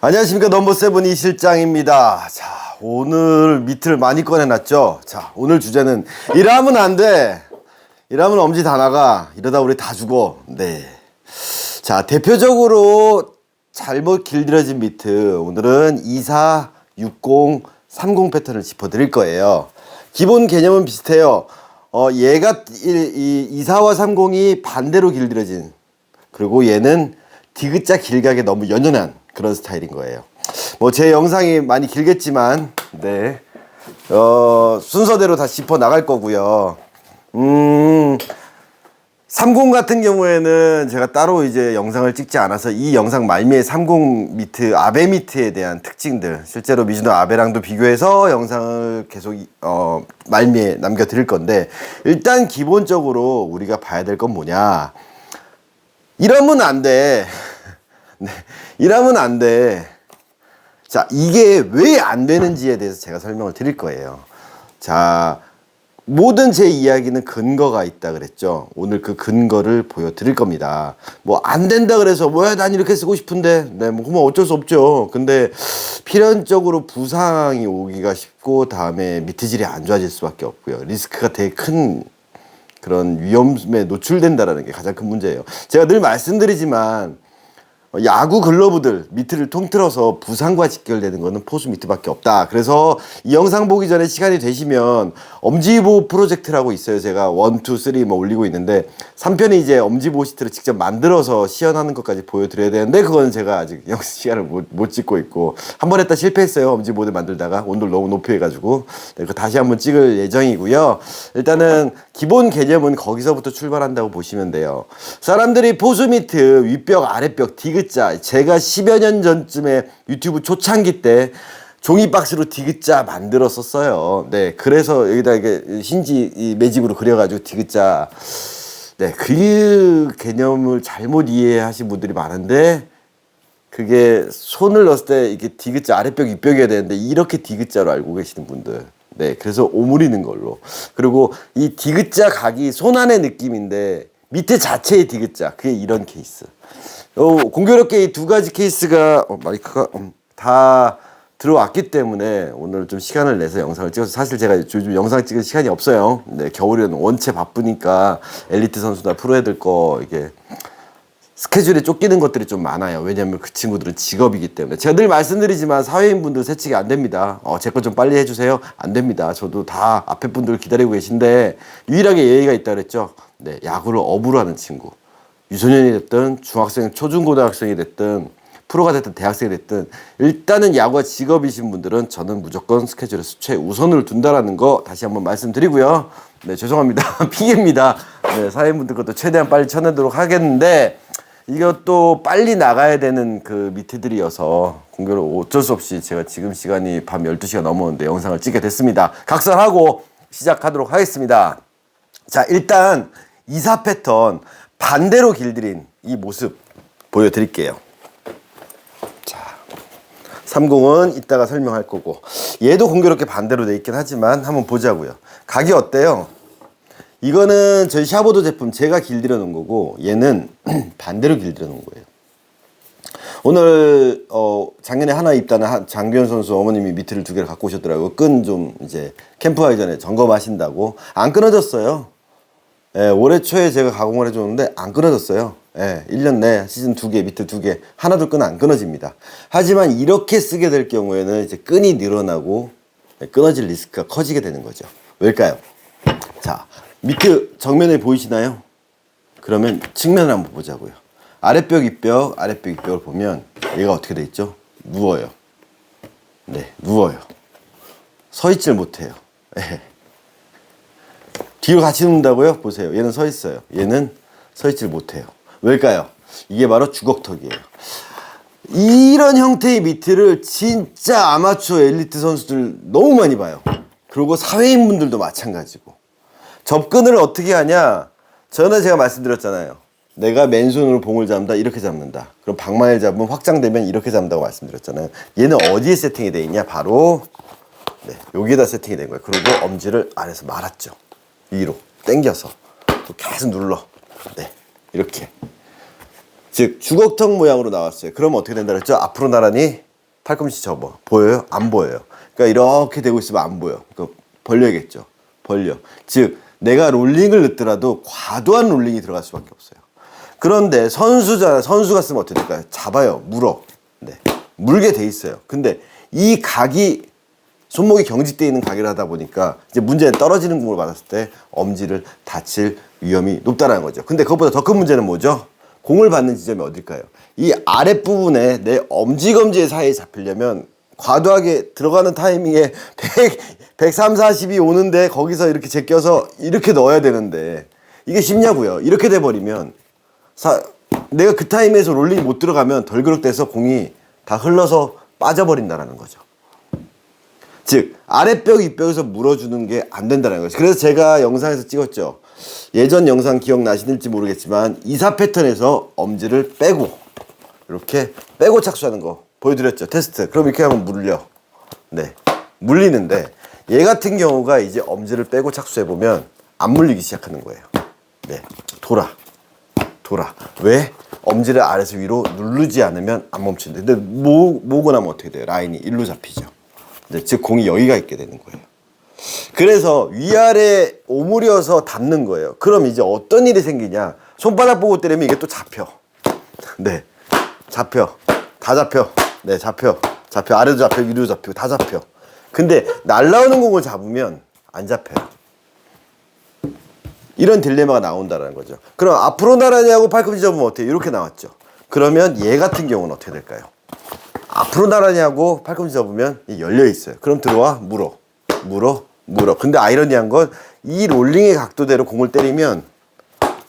안녕하십니까. 넘버7 이 실장입니다. 자, 오늘 미트를 많이 꺼내놨죠. 자, 오늘 주제는 이러면 안 돼. 이러면 엄지 다 나가. 이러다 우리 다 죽어. 네. 자, 대표적으로 잘못 길들여진 미트. 오늘은 24, 60, 30 패턴을 짚어드릴 거예요. 기본 개념은 비슷해요. 얘가 24와 30이 반대로 길들여진, 그리고 얘는 디귿자 길각에 너무 연연한 그런 스타일인 거예요. 뭐 제 영상이 많이 길겠지만, 네, 순서대로 다 짚어 나갈 거고요. 30 같은 경우에는 제가 따로 이제 영상을 찍지 않아서 이 영상 말미에 30 미트, 아베 미트에 대한 특징들, 실제로 미즈노 아베랑도 비교해서 영상을 계속 말미에 남겨드릴 건데, 일단 기본적으로 우리가 봐야 될 건 뭐냐, 이러면 안 돼. 네, 이러면 안 돼. 자, 이게 왜 안 되는지에 대해서 제가 설명을 드릴 거예요. 자, 모든 제 이야기는 근거가 있다 그랬죠. 오늘 그 근거를 보여드릴 겁니다. 뭐 안 된다 그래서 뭐야 난 이렇게 쓰고 싶은데, 네, 뭐 그러면 어쩔 수 없죠. 근데 필연적으로 부상이 오기가 쉽고, 다음에 미트질이 안 좋아질 수밖에 없고요. 리스크가 되게 큰 그런 위험에 노출된다라는 게 가장 큰 문제예요. 제가 늘 말씀드리지만, 야구 글러브들 미트를 통틀어서 부상과 직결되는 거는 포수 미트밖에 없다. 그래서 이 영상 보기 전에 시간이 되시면 엄지보호 프로젝트라고 있어요. 제가 1, 2, 3 뭐 올리고 있는데, 3편이 이제 엄지보호 시트를 직접 만들어서 시연하는 것까지 보여드려야 되는데, 그거는 제가 아직 시간을 못 찍고 있고, 한 번 했다 실패했어요. 엄지보호를 만들다가 온도를 너무 높이 해가지고. 네, 그거 다시 한번 찍을 예정이고요. 일단은 기본 개념은 거기서부터 출발한다고 보시면 돼요. 사람들이 포수 미트 윗벽 아랫벽 디귿자, 제가 10여 년 전쯤에 유튜브 초창기 때 종이박스로 디귿자 만들었었어요. 네, 그래서 여기다 이게 흰지 매직으로 그려가지고 디귿자, 네, 그 개념을 잘못 이해하신 분들이 많은데, 그게 손을 넣었을 때 이게 디귿자 아랫벽 윗벽이어야 되는데 이렇게 디귿자로 알고 계시는 분들, 네, 그래서 오므리는 걸로. 그리고 이 디귿자 각이 손 안의 느낌인데 밑에 자체의 디귿자, 그게 이런 케이스. 공교롭게 이 두 가지 케이스가 마이크가 다 들어왔기 때문에 오늘 좀 시간을 내서 영상을 찍어서, 사실 제가 요즘 영상 찍을 시간이 없어요. 네, 겨울에는 원체 바쁘니까 엘리트 선수나 프로 애들 거 이게 스케줄에 쫓기는 것들이 좀 많아요. 왜냐면 그 친구들은 직업이기 때문에. 제가 늘 말씀드리지만 사회인분들 세치기 안 됩니다. 제 거 좀 빨리 해주세요. 안 됩니다. 저도 다 앞에 분들 기다리고 계신데, 유일하게 예의가 있다 그랬죠. 네, 야구를 업으로 하는 친구. 유소년이 됐든 중학생, 초중고등학생이 됐든 프로가 됐든 대학생이 됐든, 일단은 야구가 직업이신 분들은 저는 무조건 스케줄에서 최우선을 둔다라는 거 다시 한번 말씀드리고요. 네, 죄송합니다. 핑계입니다. 네, 사회인분들 것도 최대한 빨리 쳐내도록 하겠는데, 이것도 빨리 나가야 되는 그 미트들이어서 공교로 어쩔 수 없이 제가 지금 시간이 밤 12시가 넘었는데 영상을 찍게 됐습니다. 각설하고 시작하도록 하겠습니다. 자, 일단 24 패턴 반대로 길들인 이 모습 보여드릴게요. 자, 30은 이따가 설명할 거고, 얘도 공교롭게 반대로 돼 있긴 하지만 한번 보자고요. 각이 어때요? 이거는 저희 샤보도 제품 제가 길들여 놓은 거고, 얘는 반대로 길들여 놓은 거예요. 오늘 작년에 하나 입단한 장규현 선수 어머님이 미트를 2개를 갖고 오셨더라고요. 끈 좀 이제 캠프 가기 전에 점검하신다고. 안 끊어졌어요. 예, 올해 초에 제가 가공을 해줬는데 안 끊어졌어요. 예, 1년 내 시즌 2개, 미트 2개, 하나도 끈 안 끊어집니다. 하지만 이렇게 쓰게 될 경우에는 이제 끈이 늘어나고 끊어질 리스크가 커지게 되는 거죠. 왜일까요? 자, 미트 정면에 보이시나요? 그러면 측면을 한번 보자고요. 아랫벽, 윗벽, 아랫벽, 윗벽을 보면 얘가 어떻게 돼 있죠? 누워요. 네, 누워요. 서 있질 못해요. 네. 뒤로 같이 눕는다고요? 보세요. 얘는 서 있어요. 얘는 서 있질 못해요. 왜일까요? 이게 바로 주걱턱이에요. 이런 형태의 미트를 진짜 아마추어 엘리트 선수들 너무 많이 봐요. 그리고 사회인분들도 마찬가지고. 접근을 어떻게 하냐? 전에 제가 말씀드렸잖아요. 내가 맨손으로 봉을 잡는다, 이렇게 잡는다. 그럼 방망이를 잡으면 확장되면 이렇게 잡는다고 말씀드렸잖아요. 얘는 어디에 세팅이 되어 있냐? 바로 네, 여기에다 세팅이 된 거예요. 그리고 엄지를 아래에서 말았죠. 위로 당겨서 또 계속 눌러. 네, 이렇게. 즉 주걱턱 모양으로 나왔어요. 그러면 어떻게 된다 그랬죠? 앞으로 나란히 팔꿈치 접어. 보여요? 안 보여요. 그러니까 이렇게 되고 있으면 안 보여. 그러니까 벌려야겠죠. 벌려. 즉 내가 롤링을 넣더라도 과도한 롤링이 들어갈 수밖에 없어요. 그런데 선수가 쓰면 어떻게 될까요? 잡아요. 물어. 네. 물게 돼 있어요. 근데 이 각이 손목이 경직되어 있는 각이라 하다 보니까 이제 문제는 떨어지는 공을 받았을 때 엄지를 다칠 위험이 높다는 거죠. 근데 그것보다 더 큰 문제는 뭐죠? 공을 받는 지점이 어딜까요? 이 아랫부분에 내 엄지검지의 사이에 잡히려면 과도하게 들어가는 타이밍에 130, 40이 오는데 거기서 이렇게 제껴서 이렇게 넣어야 되는데 이게 쉽냐고요. 이렇게 돼버리면 내가 그 타임에서 롤링이 못 들어가면 덜그럭돼서 공이 다 흘러서 빠져버린다는 거죠. 즉 아랫벽 윗벽에서 물어주는 게 안 된다는 거죠. 그래서 제가 영상에서 찍었죠. 예전 영상 기억나시는지 모르겠지만 2사 패턴에서 엄지를 빼고 이렇게 빼고 착수하는 거 보여드렸죠. 테스트. 그럼 이렇게 하면 물려. 네, 물리는데 얘 같은 경우가 이제 엄지를 빼고 착수해보면 안 물리기 시작하는 거예요. 네, 돌아. 왜? 엄지를 아래에서 위로 누르지 않으면 안 멈춘대. 근데 모으고 나면 어떻게 돼요? 라인이 일로 잡히죠. 네, 즉 공이 여기가 있게 되는 거예요. 그래서 위아래 오므려서 닿는 거예요. 그럼 이제 어떤 일이 생기냐? 손바닥 보고 때리면 이게 또 잡혀. 네, 잡혀. 다 잡혀. 네, 잡혀. 아래도 잡혀, 위로 잡히고 다 잡혀. 근데 날라오는 공을 잡으면 안 잡혀요. 이런 딜레마가 나온다는 거죠. 그럼 앞으로 나라냐고 팔꿈치 접으면 어때요? 이렇게 나왔죠. 그러면 얘 같은 경우는 어떻게 될까요? 앞으로 나라냐고 팔꿈치 접으면 열려 있어요. 그럼 들어와 물어. 근데 아이러니한 건 이 롤링의 각도대로 공을 때리면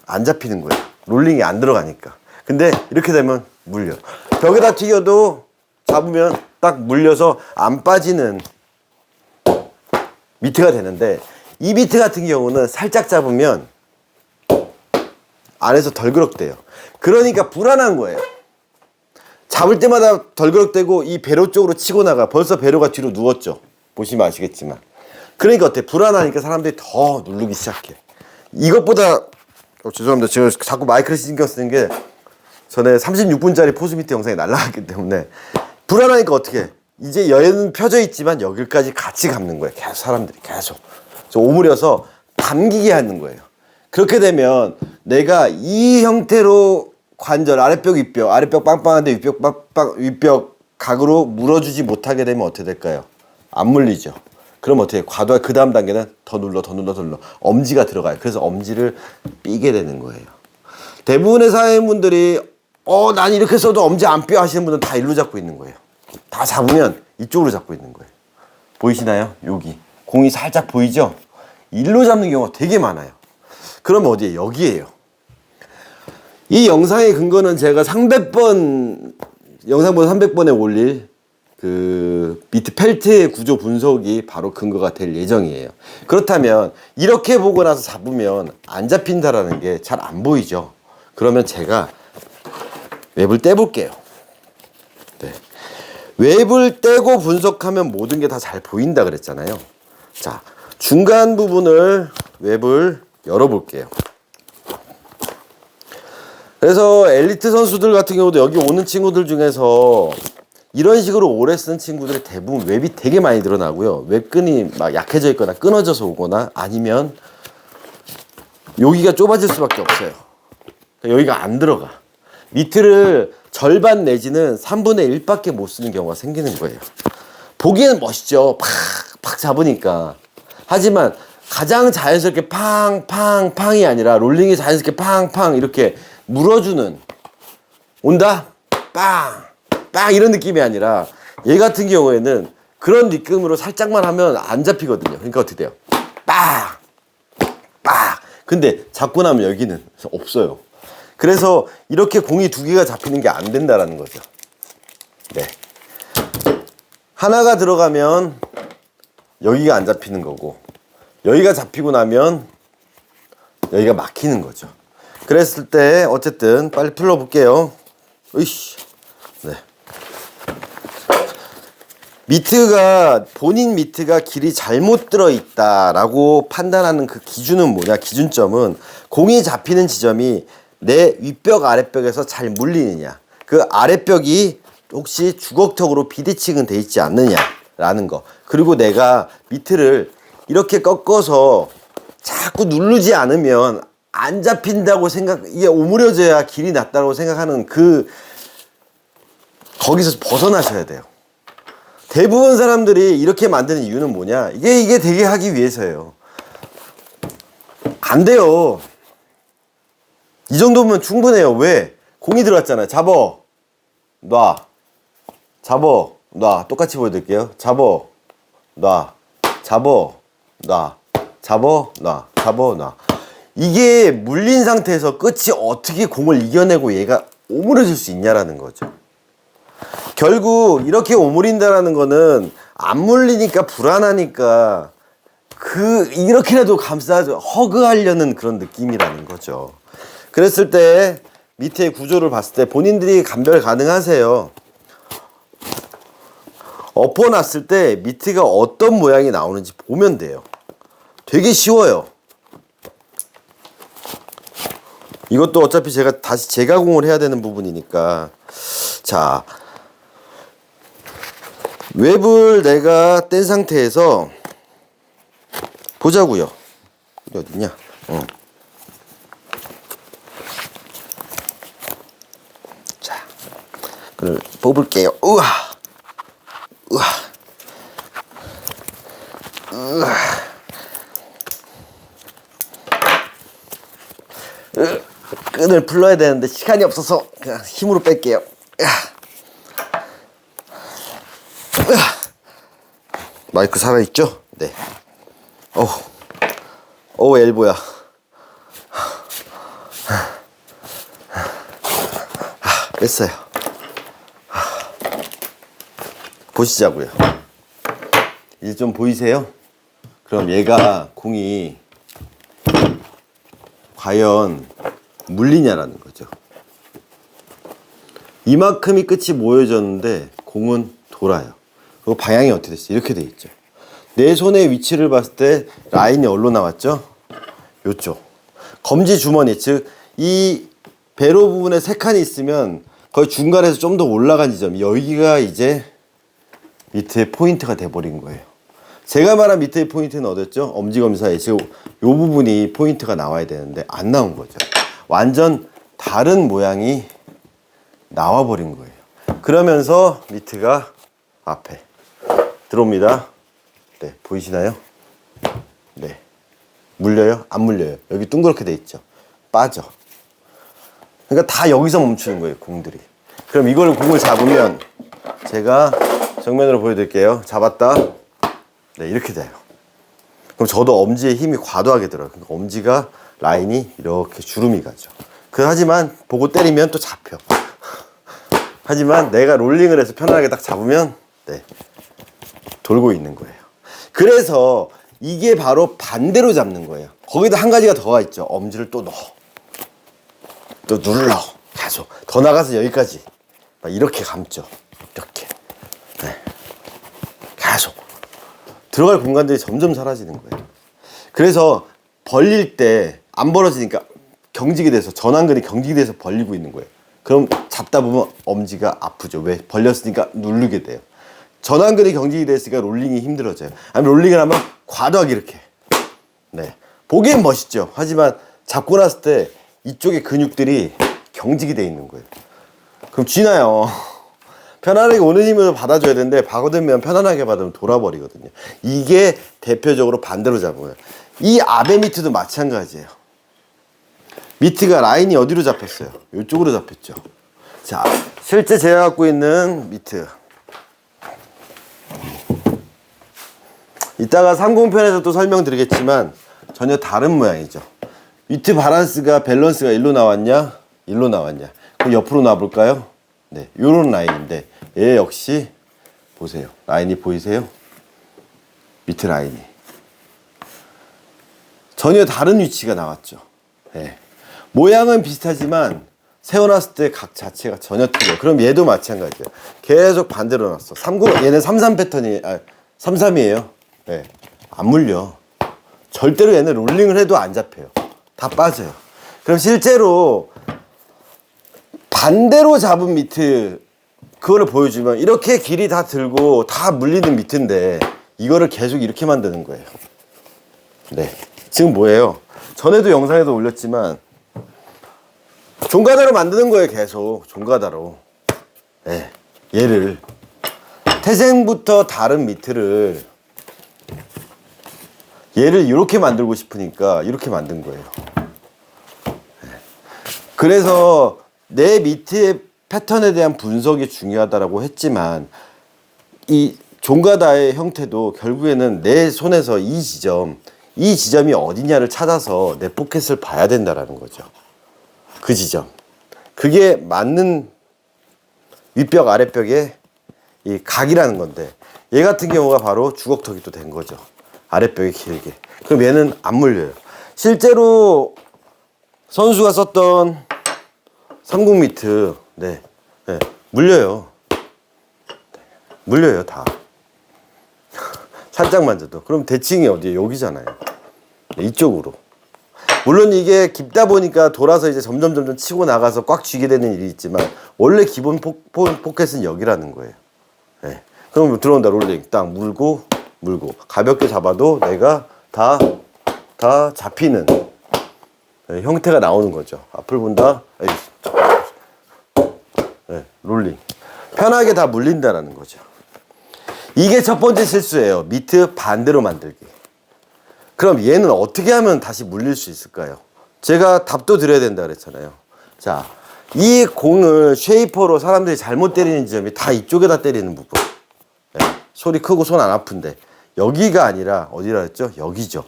안 잡히는 거예요. 롤링이 안 들어가니까. 근데 이렇게 되면 물려. 벽에다 튀겨도 잡으면 딱 물려서 안 빠지는 미트가 되는데 이 미트 같은 경우는 살짝 잡으면 안에서 덜그럭대요. 그러니까 불안한 거예요. 잡을 때마다 덜그럭대고 이 배로 쪽으로 치고 나가. 벌써 배로가 뒤로 누웠죠. 보시면 아시겠지만. 그러니까 어때? 불안하니까 사람들이 더 누르기 시작해. 이것보다 죄송합니다. 지금 자꾸 마이크를 신경 쓰는 게 전에 36분짜리 포스 미트 영상이 날라갔기 때문에 불안하니까 어떻게 해? 이제 여는 펴져 있지만 여기까지 같이 감는 거예요. 계속 사람들이 계속 오므려서 감기게 하는 거예요. 그렇게 되면 내가 이 형태로 관절 아랫벽 빵빵한데 윗벽 각으로 물어주지 못하게 되면 어떻게 될까요? 안 물리죠. 그럼 어떻게 과도한 그 다음 단계는 더 눌러 엄지가 들어가요. 그래서 엄지를 삐게 되는 거예요. 대부분의 사회인분들이 난 이렇게 써도 엄지 안 삐어 하시는 분들은 다 일로 잡고 있는 거예요. 다 잡으면 이쪽으로 잡고 있는 거예요. 보이시나요? 여기 공이 살짝 보이죠? 일로 잡는 경우가 되게 많아요. 그러면 어디에? 여기에요. 이 영상의 근거는 제가 300번 영상보다 300번에 올릴 그 미트 펠트의 구조 분석이 바로 근거가 될 예정이에요. 그렇다면 이렇게 보고 나서 잡으면 안 잡힌다라는 게 잘 안 보이죠. 그러면 제가 웹을 떼볼게요. 네. 웹을 떼고 분석하면 모든 게 다 잘 보인다 그랬잖아요. 자, 중간 부분을 웹을 열어볼게요. 그래서 엘리트 선수들 같은 경우도 여기 오는 친구들 중에서 이런 식으로 오래 쓴 친구들이 대부분 웹이 되게 많이 늘어나고요. 웹끈이 막 약해져 있거나 끊어져서 오거나 아니면 여기가 좁아질 수밖에 없어요. 여기가 안 들어가. 미트를 절반 내지는 3분의 1밖에 못 쓰는 경우가 생기는 거예요. 보기에는 멋있죠. 팍 잡으니까. 하지만 가장 자연스럽게 팡이 아니라 롤링이 자연스럽게 팡 이렇게 물어주는 온다? 빵 이런 느낌이 아니라 얘 같은 경우에는 그런 느낌으로 살짝만 하면 안 잡히거든요. 그러니까 어떻게 돼요? 빵 근데 잡고 나면 여기는 없어요. 그래서 이렇게 공이 두 개가 잡히는 게 안 된다라는 거죠. 네. 하나가 들어가면 여기가 안 잡히는 거고 여기가 잡히고 나면 여기가 막히는 거죠. 그랬을 때 어쨌든 빨리 풀어볼게요. 으이씨. 네. 본인 미트가 길이 잘못 들어있다라고 판단하는 그 기준은 뭐냐? 기준점은 공이 잡히는 지점이 내 윗벽 아랫벽에서 잘 물리느냐. 그 아랫벽이 혹시 주걱턱으로 비대칭은 돼 있지 않느냐라는 거. 그리고 내가 미트를 이렇게 꺾어서 자꾸 누르지 않으면 안 잡힌다고 이게 오므려져야 길이 낫다고 생각하는 거기서 벗어나셔야 돼요. 대부분 사람들이 이렇게 만드는 이유는 뭐냐? 이게 되게 하기 위해서예요. 안 돼요. 이 정도면 충분해요. 왜? 공이 들어왔잖아요. 잡어. 놔. 잡어. 놔. 똑같이 보여드릴게요. 잡어. 놔. 잡어. 놔. 잡어. 놔. 잡어. 놔. 이게 물린 상태에서 끝이 어떻게 공을 이겨내고 얘가 오므려질 수 있냐라는 거죠. 결국 이렇게 오므린다라는 거는 안 물리니까 불안하니까 이렇게라도 허그하려는 그런 느낌이라는 거죠. 그랬을 때 밑에 구조를 봤을 때 본인들이 감별 가능하세요. 엎어놨을 때 밑에가 어떤 모양이 나오는지 보면 돼요. 되게 쉬워요. 이것도 어차피 제가 다시 재가공을 해야 되는 부분이니까. 자, 웹을 내가 뗀 상태에서 보자고요. 어디냐? 자, 그걸 뽑을게요. 우와, 우와, 우와. 끈을 풀러야 되는데 시간이 없어서 그냥 힘으로 뺄게요. 마이크 살아있죠? 네. 엘보야. 뺐어요. 보시자고요. 이제 좀 보이세요? 그럼 얘가 공이 과연 물리냐라는 거죠. 이만큼이 끝이 모여졌는데 공은 돌아요. 그리고 방향이 어떻게 됐어요? 이렇게 돼 있죠. 내 손의 위치를 봤을 때 라인이 어디로 나왔죠? 요쪽. 검지 주머니, 즉 이 배로 부분에 3칸이 있으면 거의 중간에서 좀 더 올라간 지점, 여기가 이제 밑에 포인트가 돼버린 거예요. 제가 말한 밑에 포인트는 어디였죠? 엄지검사에 지금 요 부분이 포인트가 나와야 되는데 안 나온 거죠. 완전 다른 모양이 나와버린 거예요. 그러면서 미트가 앞에 들어옵니다. 네, 보이시나요? 네. 물려요? 안 물려요? 여기 둥그렇게 돼 있죠? 빠져. 그러니까 다 여기서 멈추는 거예요, 공들이. 그럼 이걸 공을 잡으면 제가 정면으로 보여드릴게요. 잡았다. 네, 이렇게 돼요. 그럼 저도 엄지에 힘이 과도하게 들어요. 그러니까 엄지가 라인이 이렇게 주름이 가죠. 하지만 보고 때리면 또 잡혀. 하지만 내가 롤링을 해서 편안하게 딱 잡으면 네, 돌고 있는 거예요. 그래서 이게 바로 반대로 잡는 거예요. 거기다 한 가지가 더가 있죠. 엄지를 또 넣어. 또 눌러. 계속. 더 나가서 여기까지. 막 이렇게 감죠. 이렇게. 네. 계속. 들어갈 공간들이 점점 사라지는 거예요. 그래서 벌릴 때 안 벌어지니까 경직이 돼서 전완근이 경직이 돼서 벌리고 있는 거예요. 그럼 잡다 보면 엄지가 아프죠. 왜? 벌렸으니까 누르게 돼요. 전완근이 경직이 됐으니까 롤링이 힘들어져요. 아니면 롤링을 하면 과도하게 이렇게. 네. 보기엔 멋있죠. 하지만 잡고 났을 때 이쪽의 근육들이 경직이 돼 있는 거예요. 그럼 쥐나요. 편안하게 오는 힘을 받아줘야 되는데 받으면 편안하게 받으면 돌아버리거든요. 이게 대표적으로 반대로 잡은 거예요. 이 아베 미트도 마찬가지예요. 미트가 라인이 어디로 잡혔어요? 이쪽으로 잡혔죠. 자, 실제 제가 갖고 있는 미트. 이따가 30편에서 또 설명드리겠지만 전혀 다른 모양이죠. 미트 밸런스가 일로 나왔냐? 일로 나왔냐? 그럼 옆으로 놔볼까요? 네, 요런 라인인데 얘 역시 보세요. 라인이 보이세요? 미트 라인이 전혀 다른 위치가 나왔죠. 네. 모양은 비슷하지만 세워놨을 때 각 자체가 전혀 틀려요. 그럼 얘도 마찬가지예요. 계속 반대로 놨어. 39, 얘는 33 패턴이 33이에요. 네. 안 물려. 절대로 얘는 롤링을 해도 안 잡혀요. 다 빠져요. 그럼 실제로 반대로 잡은 미트 그거를 보여주면 이렇게 길이 다 들고 다 물리는 미트인데 이거를 계속 이렇게 만드는 거예요. 네. 지금 뭐예요? 전에도 영상에도 올렸지만 종가다로 만드는 거예요. 계속 종가다로. 네. 얘를 태생부터 다른 미트를 얘를 이렇게 만들고 싶으니까 이렇게 만든 거예요. 그래서 내 미트의 패턴에 대한 분석이 중요하다고 했지만 이 종가다의 형태도 결국에는 내 손에서 이 지점이 어디냐를 찾아서 내 포켓을 봐야 된다라는 거죠. 그 지점. 그게 맞는 윗벽 아랫벽의 이 각이라는 건데 얘 같은 경우가 바로 주걱턱이 또 된 거죠. 아랫벽이 길게. 그럼 얘는 안 물려요. 실제로 선수가 썼던 30 미트 네, 물려요. 물려요 다. 살짝 만져도. 그럼 대칭이 어디에요? 여기잖아요. 네, 이쪽으로. 물론 이게 깊다 보니까 돌아서 이제 점점 치고 나가서 꽉 쥐게 되는 일이 있지만 원래 기본 포켓은 여기라는 거예요. 네. 그럼 들어온다 롤링 딱 물고 가볍게 잡아도 내가 다 잡히는 네, 형태가 나오는 거죠. 앞을 본다. 네, 롤링 편하게 다 물린다라는 거죠. 이게 첫 번째 실수예요. 미트 반대로 만들기. 그럼 얘는 어떻게 하면 다시 물릴 수 있을까요? 제가 답도 드려야 된다 그랬잖아요. 자, 이 공을 쉐이퍼로 사람들이 잘못 때리는 지점이 다 이쪽에다 때리는 부분. 네, 소리 크고 손 안 아픈데 여기가 아니라 어디라 했죠? 여기죠.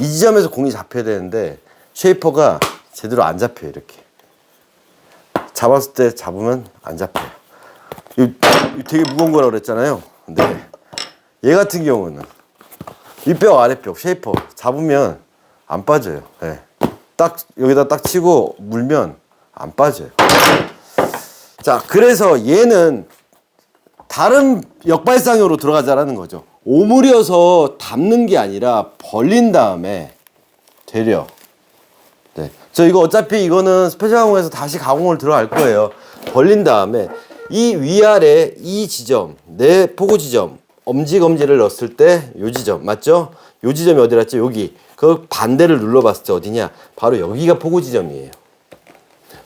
이 지점에서 공이 잡혀야 되는데 쉐이퍼가 제대로 안 잡혀요. 이렇게 잡았을 때 잡으면 안 잡혀요. 이거 되게 무거운 거라고 그랬잖아요. 근데 얘 같은 경우는 윗벽 아랫벽 쉐이퍼 잡으면 안 빠져요. 네. 딱 여기다 딱 치고 물면 안 빠져요. 자, 그래서 얘는 다른 역발상으로 들어가자라는 거죠. 오므려서 담는 게 아니라 벌린 다음에 되려. 네. 저 이거 어차피 이거는 스페셜 가공에서 다시 가공을 들어갈 거예요. 벌린 다음에 이 위아래 이 지점, 내 포구 지점, 엄지검지를 넣었을 때 요 지점 맞죠? 요 지점이 어디랬죠? 여기. 그 반대를 눌러봤을 때 어디냐? 바로 여기가 포구 지점이에요.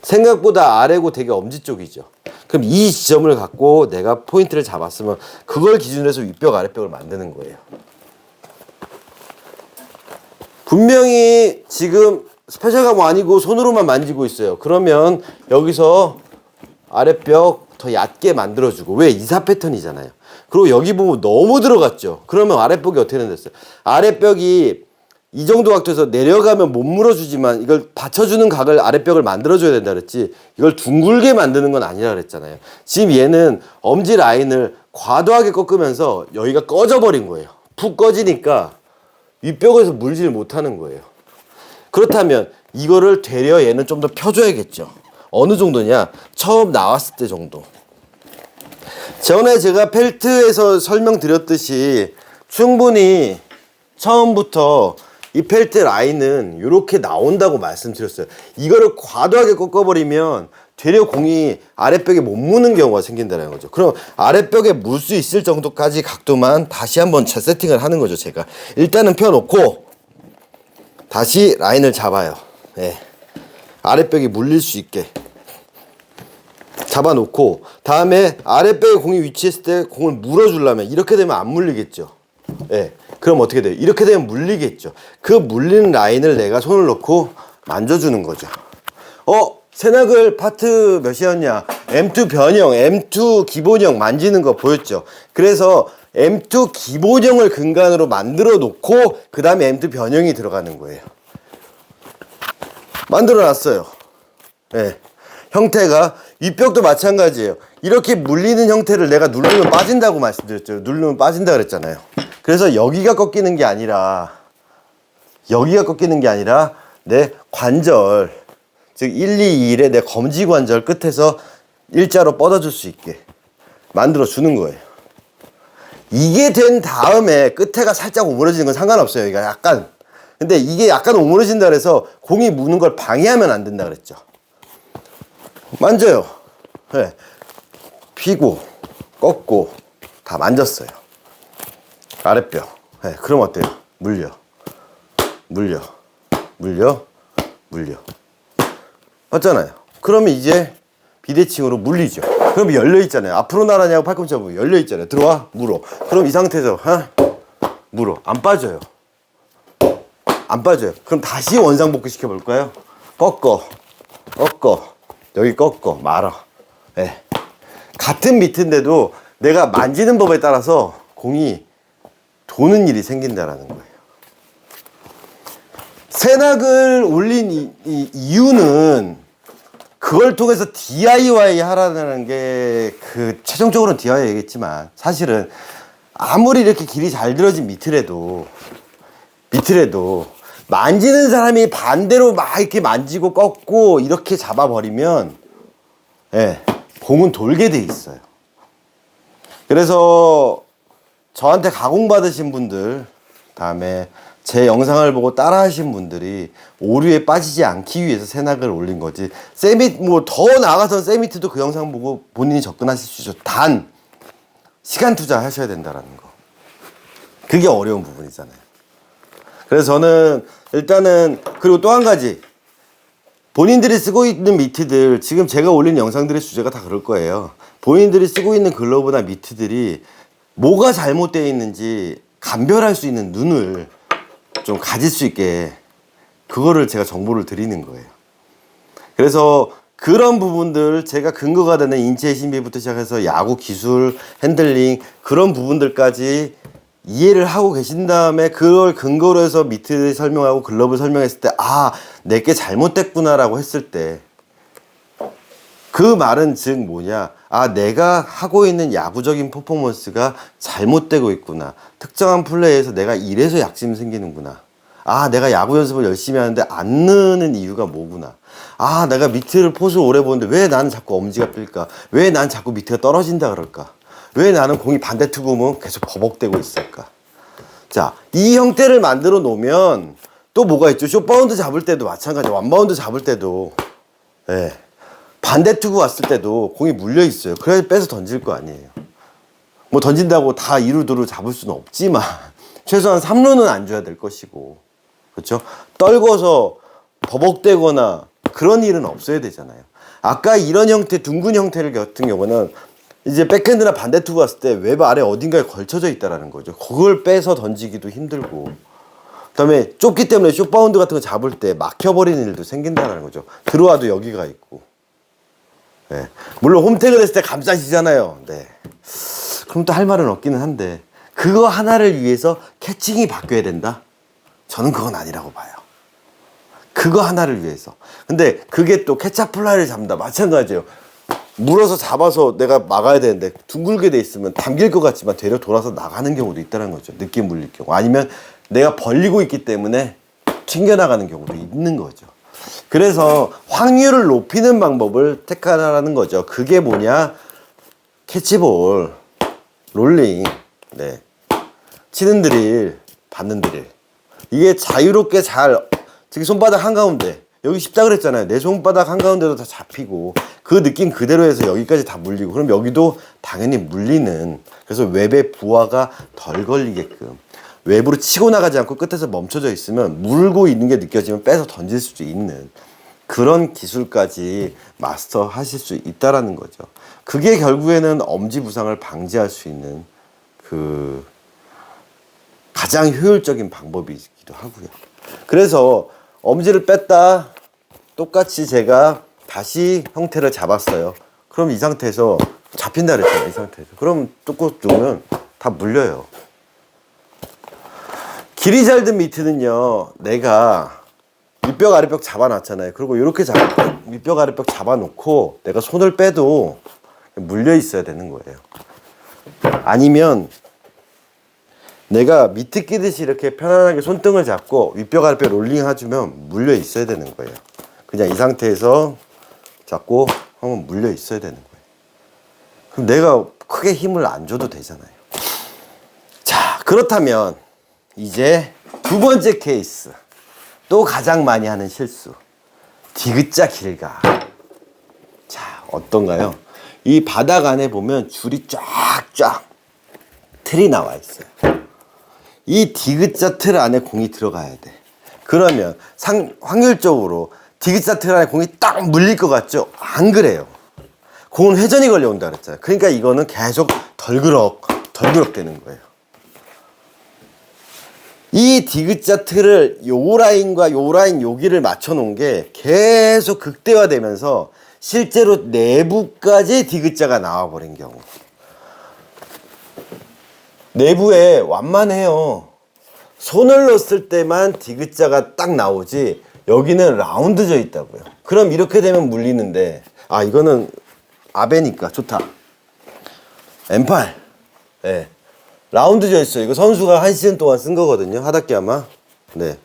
생각보다 아래고 되게 엄지 쪽이죠. 그럼 이 지점을 갖고 내가 포인트를 잡았으면 그걸 기준으로 해서 윗벽 아랫벽을 만드는 거예요. 분명히 지금 스페셜 가공 아니고 손으로만 만지고 있어요. 그러면 여기서 아랫벽 더 얕게 만들어주고 왜 이사 패턴이잖아요. 그리고 여기 보면 너무 들어갔죠. 그러면 아랫벽이 어떻게 됐어요? 아랫벽이 이 정도 각도에서 내려가면 못 물어주지만 이걸 받쳐주는 각을 아랫벽을 만들어줘야 된다 그랬지 이걸 둥글게 만드는 건 아니라 그랬잖아요. 지금 얘는 엄지 라인을 과도하게 꺾으면서 여기가 꺼져버린 거예요. 푹 꺼지니까 윗벽에서 물질 못하는 거예요. 그렇다면 이거를 되려 얘는 좀 더 펴줘야겠죠. 어느 정도냐? 처음 나왔을 때 정도. 전에 제가 펠트에서 설명드렸듯이 충분히 처음부터 이 펠트 라인은 이렇게 나온다고 말씀드렸어요. 이거를 과도하게 꺾어버리면 되려 공이 아랫벽에 못 무는 경우가 생긴다는 거죠. 그럼 아랫벽에 물 수 있을 정도까지 각도만 다시 한번 재세팅을 하는 거죠. 제가 일단은 펴놓고 다시 라인을 잡아요. 네. 아랫벽이 물릴 수 있게 잡아놓고 다음에 아랫벽에 공이 위치했을 때 공을 물어주려면 이렇게 되면 안 물리겠죠. 네. 그럼 어떻게 돼요? 이렇게 되면 물리겠죠. 그 물리는 라인을 내가 손을 넣고 만져주는 거죠. 새나글 파트 몇이었냐? M2 변형, M2 기본형 만지는 거 보였죠? 그래서 M2 기본형을 근간으로 만들어 놓고 그 다음에 M2 변형이 들어가는 거예요. 만들어 놨어요. 네. 형태가 윗벽도 마찬가지예요. 이렇게 물리는 형태를 내가 누르면 빠진다고 말씀드렸죠. 누르면 빠진다 그랬잖아요. 그래서 여기가 꺾이는 게 아니라 내 관절 즉 1, 2, 1의 내 검지 관절 끝에서 일자로 뻗어줄 수 있게 만들어 주는 거예요. 이게 된 다음에 끝에가 살짝 오므러지는 건 상관없어요. 이거 약간. 근데 이게 약간 오므러진다 그래서 공이 무는 걸 방해하면 안 된다 그랬죠. 만져요. 네. 피고 꺾고 다 만졌어요. 아랫뼈. 네, 그럼 어때요? 물려. 맞잖아요. 그러면 이제 비대칭으로 물리죠. 그럼 열려 있잖아요. 앞으로 나가냐고 팔꿈치 잡으면 열려 있잖아요. 들어와, 물어. 그럼 이 상태에서 물어. 안 빠져요. 그럼 다시 원상복귀 시켜볼까요? 꺾어. 여기 꺾어. 말아. 네. 같은 미트인데도 내가 만지는 법에 따라서 공이 도는 일이 생긴다라는 거예요. 세낙을 올린 이 이유는 그걸 통해서 DIY 하라는 게 최종적으로는 DIY겠지만 사실은 아무리 이렇게 길이 잘 들어진 미트래도 만지는 사람이 반대로 막 이렇게 만지고 꺾고 이렇게 잡아버리면 공은 돌게 돼 있어요. 그래서 저한테 가공받으신 분들, 다음에 제 영상을 보고 따라 하신 분들이 오류에 빠지지 않기 위해서 세낙을 올린 거지. 더 나아가서 세미트도 그 영상 보고 본인이 접근하실 수 있죠. 단, 시간 투자하셔야 된다는 거. 그게 어려운 부분이잖아요. 그래서 저는 일단은, 그리고 또 한 가지. 본인들이 쓰고 있는 미트들, 지금 제가 올린 영상들의 주제가 다 그럴 거예요. 본인들이 쓰고 있는 글러브나 미트들이 뭐가 잘못되어 있는지 감별할 수 있는 눈을 좀 가질 수 있게 그거를 제가 정보를 드리는 거예요. 그래서 그런 부분들, 제가 근거가 되는 인체의 신비부터 시작해서 야구 기술, 핸들링 그런 부분들까지 이해를 하고 계신 다음에 그걸 근거로 해서 미트 설명하고 글러브 설명했을 때 내게 잘못됐구나 라고 했을 때 그 말은 즉 뭐냐, 내가 하고 있는 야구적인 퍼포먼스가 잘못되고 있구나. 특정한 플레이에서 내가 이래서 약점이 생기는구나. 내가 야구 연습을 열심히 하는데 안 느는 이유가 뭐구나. 내가 미트를 포수를 오래 보는데 왜 나는 자꾸 엄지가 삘까? 왜 난 자꾸 미트가 떨어진다 그럴까? 왜 나는 공이 반대 투구 오면 계속 버벅대고 있을까? 자, 이 형태를 만들어 놓으면 또 뭐가 있죠? 숏바운드 잡을 때도 마찬가지, 원바운드 잡을 때도 반대 투구 왔을 때도 공이 물려 있어요. 그래야 빼서 던질 거 아니에요. 뭐 던진다고 다 이루두루 잡을 수는 없지만 최소한 3루는 안 줘야 될 것이고, 그렇죠? 떨궈서 버벅대거나 그런 일은 없어야 되잖아요. 아까 이런 형태, 둥근 형태를 같은 경우는 이제 백핸드나 반대 투구 왔을 때 외부 아래 어딘가에 걸쳐져 있다라는 거죠. 그걸 빼서 던지기도 힘들고, 그다음에 좁기 때문에 숏바운드 같은 거 잡을 때 막혀버리는 일도 생긴다는 거죠. 들어와도 여기가 있고. 물론 홈택을 했을 때 감싸시잖아요. 그럼 또 할 말은 없기는 한데, 그거 하나를 위해서 캐칭이 바뀌어야 된다? 저는 그건 아니라고 봐요. 그거 하나를 위해서. 근데 그게 또 캐쳐 플라이를 잡는다, 마찬가지예요. 물어서 잡아서 내가 막아야 되는데 둥글게 돼 있으면 당길 것 같지만 되려 돌아서 나가는 경우도 있다는 거죠. 늦게 물릴 경우. 아니면 내가 벌리고 있기 때문에 튕겨나가는 경우도 있는 거죠. 그래서 확률을 높이는 방법을 택하라는 거죠. 그게 뭐냐? 캐치볼, 롤링, 치는 드릴, 받는 드릴. 이게 자유롭게 지금 손바닥 한가운데, 여기 쉽다 그랬잖아요. 내 손바닥 한가운데도 다 잡히고 그 느낌 그대로 해서 여기까지 다 물리고, 그럼 여기도 당연히 물리는, 그래서 웹의 부하가 덜 걸리게끔 외부로 치고 나가지 않고 끝에서 멈춰져 있으면 물고 있는 게 느껴지면 빼서 던질 수도 있는 그런 기술까지 마스터 하실 수 있다라는 거죠. 그게 결국에는 엄지 부상을 방지할 수 있는 그 가장 효율적인 방법이기도 하고요. 그래서 엄지를 뺐다, 똑같이 제가 다시 형태를 잡았어요. 그럼 이 상태에서 잡힌다 그랬잖아요. 이 상태에서. 그럼 뚜껑 누우면 다 물려요. 길이 잘 든 미트는요, 내가 윗벽 아랫벽 잡아놨잖아요. 그리고 이렇게 윗벽 아랫벽 잡아놓고 내가 손을 빼도 물려 있어야 되는 거예요. 아니면 내가 미트 끼듯이 이렇게 편안하게 손등을 잡고 윗벽 아랫벽 롤링 해주면 물려 있어야 되는 거예요. 그냥 이 상태에서 잡고 하면 물려 있어야 되는 거예요. 그럼 내가 크게 힘을 안 줘도 되잖아요. 자, 그렇다면 이제 두 번째 케이스, 또 가장 많이 하는 실수, 디귿자 길가. 자, 어떤가요? 이 바닥 안에 보면 줄이 쫙쫙 틀이 나와 있어요. 이 디귿자 틀 안에 공이 들어가야 돼. 그러면 확률적으로 디귿자 틀 안에 공이 딱 물릴 것 같죠? 안 그래요. 공은 회전이 걸려온다 그랬잖아요. 그러니까 이거는 계속 덜그럭 되는 거예요. 이 디귿자 틀을 요 라인과 요 라인 여기를 맞춰 놓은 게 계속 극대화되면서 실제로 내부까지 디귿자가 나와 버린 경우. 내부에 완만해요. 손을 넣었을 때만 디귿자가 딱 나오지 여기는 라운드져 있다고요. 그럼 이렇게 되면 물리는데 아 이거는 아베니까 좋다. M8 네. 라운드져 있어요. 이거 선수가 한 시즌 동안 쓴 거거든요. 하다키야마. 네.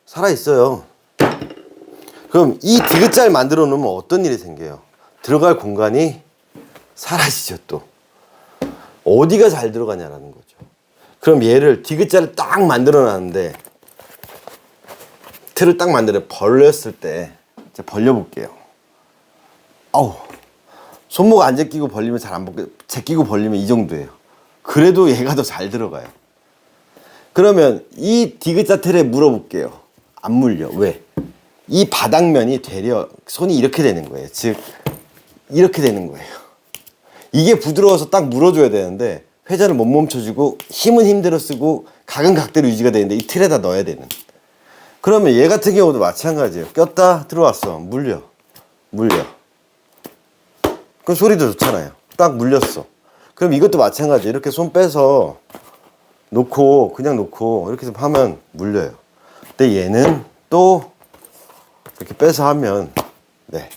살아있어요. 그럼 이 디귿자를 만들어 놓으면 어떤 일이 생겨요? 들어갈 공간이 사라지죠 또. 어디가 잘 들어가냐라는 거죠. 그럼 얘를 디귿자를 딱 만들어 놨는데 틀을 딱 만들어 벌렸을 때 제가 벌려볼게요. 아우 손목 안 제끼고 벌리면 잘 안 벗겨. 제끼고 벌리면 이 정도예요. 그래도 얘가 더 잘 들어가요. 그러면 이 디귿자 틀에 물어볼게요. 안 물려. 왜? 이 바닥면이 되려 손이 이렇게 되는 거예요. 즉 이렇게 되는 거예요. 이게 부드러워서 딱 물어줘야 되는데 회전을 못 멈춰주고 힘은 힘대로 쓰고 각은 각대로 유지가 되는데 이 틀에다 넣어야 되는. 그러면 얘 같은 경우도 마찬가지예요. 꼈다 들어왔어. 물려. 그럼 소리도 좋잖아요. 딱 물렸어. 그럼 이것도 마찬가지예요. 이렇게 손 빼서 그냥 놓고 이렇게 하면 물려요. 근데 얘는 또 이렇게 빼서 하면 네,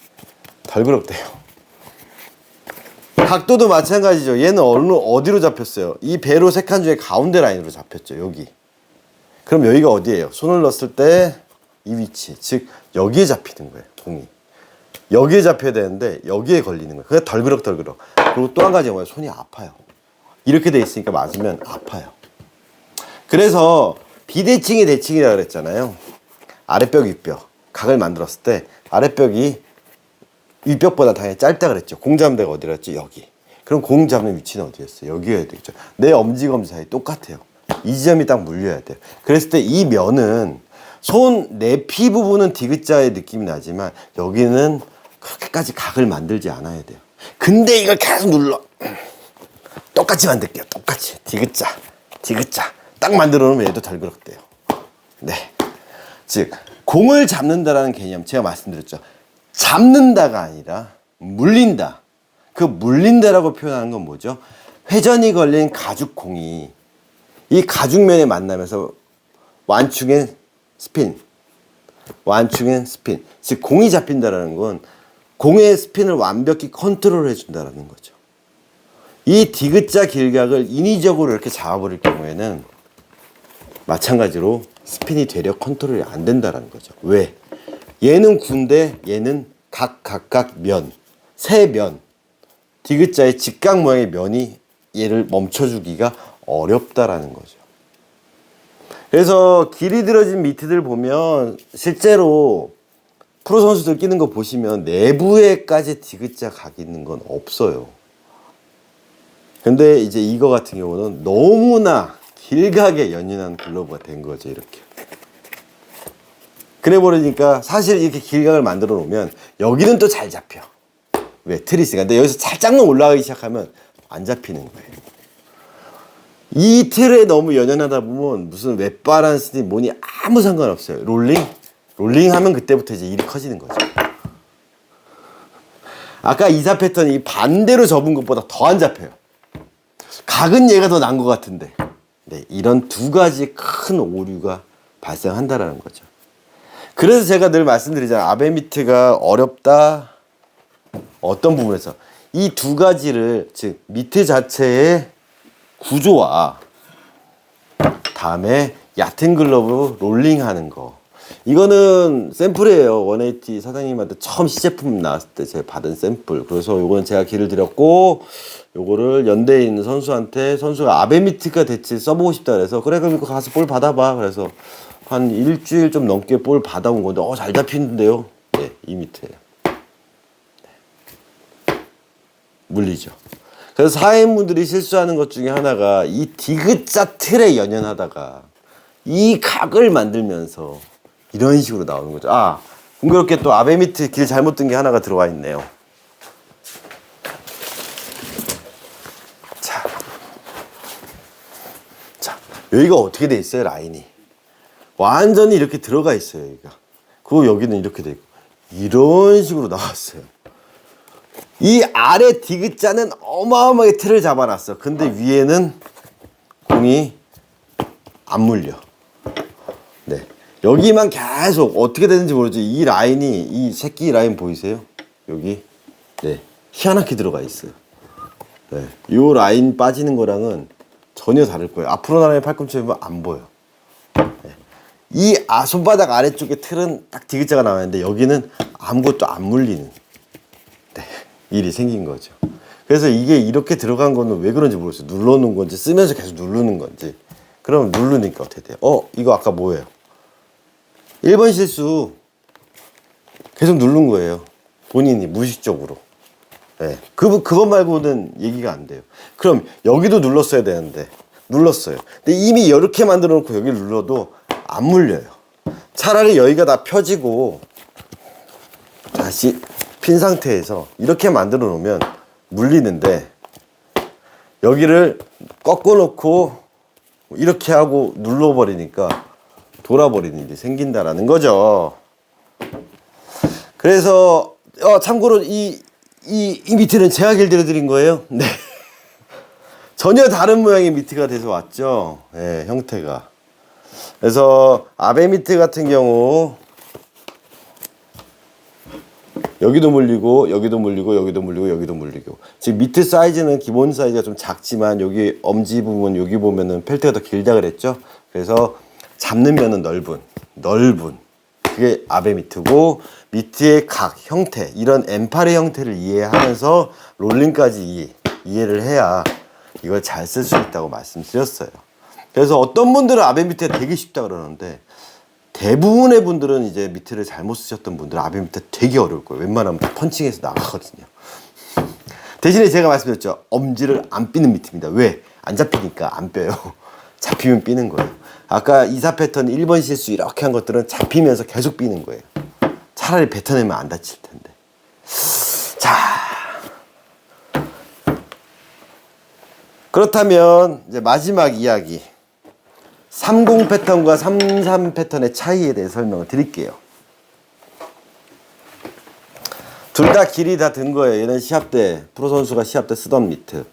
덜그럭대요. 각도도 마찬가지죠. 얘는 어디로 잡혔어요? 이 배로 세 칸 중에 가운데 라인으로 잡혔죠. 여기. 그럼 여기가 어디예요? 손을 넣었을 때 이 위치, 즉 여기에 잡히는 거예요. 공이. 여기에 잡혀야 되는데 여기에 걸리는 거예요. 그게 덜그럭. 그리고 또 한 가지가 뭐예요? 손이 아파요. 이렇게 돼 있으니까 맞으면 아파요. 그래서 비대칭이 대칭이라 그랬잖아요. 아랫벽 윗벽 각을 만들었을 때 아랫벽이 윗벽보다 당연히 짧다 그랬죠. 공 잡는 데가 어디라 했죠? 여기. 그럼 공 잡는 위치는 어디였어요? 여기여야 되겠죠. 내 엄지검지 사이 똑같아요. 이 지점이 딱 물려야 돼요. 그랬을 때 이 면은 손 내피 부분은 디귿자의 느낌이 나지만 여기는 그렇게까지 각을 만들지 않아야 돼요. 근데 이걸 계속 눌러. 똑같이 만들게요. 똑같이. 디귿자. 딱 만들어 놓으면 얘도 덜그럭대요. 네. 즉 공을 잡는다라는 개념 제가 말씀드렸죠. 잡는다가 아니라 물린다. 그 물린다라고 표현하는 건 뭐죠? 회전이 걸린 가죽공이 이 가죽면에 만나면서 완충엔 스핀. 즉 공이 잡힌다라는 건 공의 스핀을 완벽히 컨트롤 해준다라는 거죠. 이 디귿자 길각을 인위적으로 이렇게 잡아버릴 경우에는 마찬가지로 스핀이 되려 컨트롤이 안 된다라는 거죠. 왜? 얘는 군데 얘는 각각 면, 세 면, 디귿자의 직각 모양의 면이 얘를 멈춰주기가 어렵다라는 거죠. 그래서 길이 들어진 미트들 보면 실제로 프로 선수들 끼는 거 보시면 내부에까지 디귿자 각이 있는 건 없어요. 근데 이제 이거 같은 경우는 너무나 길각에 연연한 글러브가 된 거죠. 이렇게. 그래 버리니까 사실 이렇게 길각을 만들어 놓으면 여기는 또 잘 잡혀. 왜? 트리스가. 근데 여기서 살짝만 올라가기 시작하면 안 잡히는 거예요. 이 틀에 너무 연연하다 보면 무슨 웹바란스니 뭐니 아무 상관없어요. 롤링 하면 그때부터 이제 일이 커지는 거죠. 아까 이사 패턴이 반대로 접은 것보다 더 안 잡혀요. 각은 얘가 더 난 것 같은데. 네, 이런 두 가지 큰 오류가 발생한다라는 거죠. 그래서 제가 늘 말씀드리잖아요. 아베미트가 어렵다. 어떤 부분에서 이 두 가지를 즉 미트 자체의 구조와 다음에 얕은 글러브로 롤링하는 거. 이거는 샘플이에요. 180 사장님한테 처음 시제품 나왔을 때 제가 받은 샘플. 그래서 요거는 제가 기를 드렸고 요거를 연대에 있는 선수한테 선수가 아베미트가 대체 써보고 싶다 그래서 그래 그럼 이거 가서 볼 받아봐. 그래서 한 일주일 좀 넘게 볼 받아온 건데 잘 잡히는데요. 네, 이 밑에. 물리죠. 그래서 사회인분들이 실수하는 것 중에 하나가 이 디귿자 틀에 연연하다가 이 각을 만들면서 이런 식으로 나오는 거죠. 아, 공교롭게 또 아베미트 길 잘못 든 게 하나가 들어와 있네요. 자, 여기가 어떻게 돼 있어요, 라인이? 완전히 이렇게 들어가 있어요, 여기가. 그리고 여기는 이렇게 돼 있고. 이런 식으로 나왔어요. 이 아래 디귿자는 어마어마하게 틀을 잡아놨어. 근데 위에는 공이 안 물려. 네. 여기만 계속 어떻게 되는지 모르죠. 이 라인이, 이 새끼 라인 보이세요? 여기. 네. 희한하게 들어가 있어요. 네. 요 라인 빠지는 거랑은 전혀 다를 거예요. 앞으로 나라의 팔꿈치 보면 안 보여. 네. 이 손바닥 아래쪽에 틀은 딱 디귿자가 나왔는데 여기는 아무것도 안 물리는 네. 일이 생긴 거죠. 그래서 이게 이렇게 들어간 거는 왜 그런지 모르겠어요. 눌러놓은 건지 쓰면서 계속 누르는 건지. 그럼 누르니까 어떻게 돼요? 이거 아까 뭐예요? 1번 실수 계속 누른 거예요. 본인이 무의식적으로. 네. 그것 말고는 얘기가 안 돼요. 그럼 여기도 눌렀어야 되는데 눌렀어요. 근데 이미 이렇게 만들어 놓고 여기를 눌러도 안 물려요. 차라리 여기가 다 펴지고 다시 핀 상태에서 이렇게 만들어 놓으면 물리는데 여기를 꺾어 놓고 이렇게 하고 눌러버리니까 돌아버리는 일이 생긴다라는 거죠. 그래서 참고로 이 미트는 제가 길들여 드린 거예요. 네. 전혀 다른 모양의 미트가 돼서 왔죠. 네, 형태가. 그래서 아베 미트 같은 경우 여기도 물리고 여기도 물리고 여기도 물리고 여기도 물리고. 지금 미트 사이즈는 기본 사이즈가 좀 작지만 여기 엄지 부분 여기 보면은 펠트가 더 길다 그랬죠. 그래서 잡는 면은 넓은 그게 아베 미트고, 미트의 각 형태, 이런 M8의 형태를 이해하면서 롤링까지 이해를 해야 이걸 잘 쓸 수 있다고 말씀드렸어요. 그래서 어떤 분들은 아베 미트가 되게 쉽다 그러는데 대부분의 분들은 이제 미트를 잘못 쓰셨던 분들은 아베 미트 되게 어려울 거예요. 웬만하면 다 펀칭해서 나가거든요. 대신에 제가 말씀드렸죠. 엄지를 안 삐는 미트입니다. 왜? 안 잡히니까 안 뼈요. 잡히면 삐는 거예요. 아까 이사 패턴 1번 실수 이렇게 한 것들은 잡히면서 계속 삐는 거예요. 차라리 뱉어내면 안 다칠 텐데. 자, 그렇다면 이제 마지막 이야기, 30 패턴과 33 패턴의 차이에 대해 설명을 드릴게요. 둘 다 길이 다 든 거예요. 얘는 시합 때, 프로 선수가 시합 때 쓰던 미트.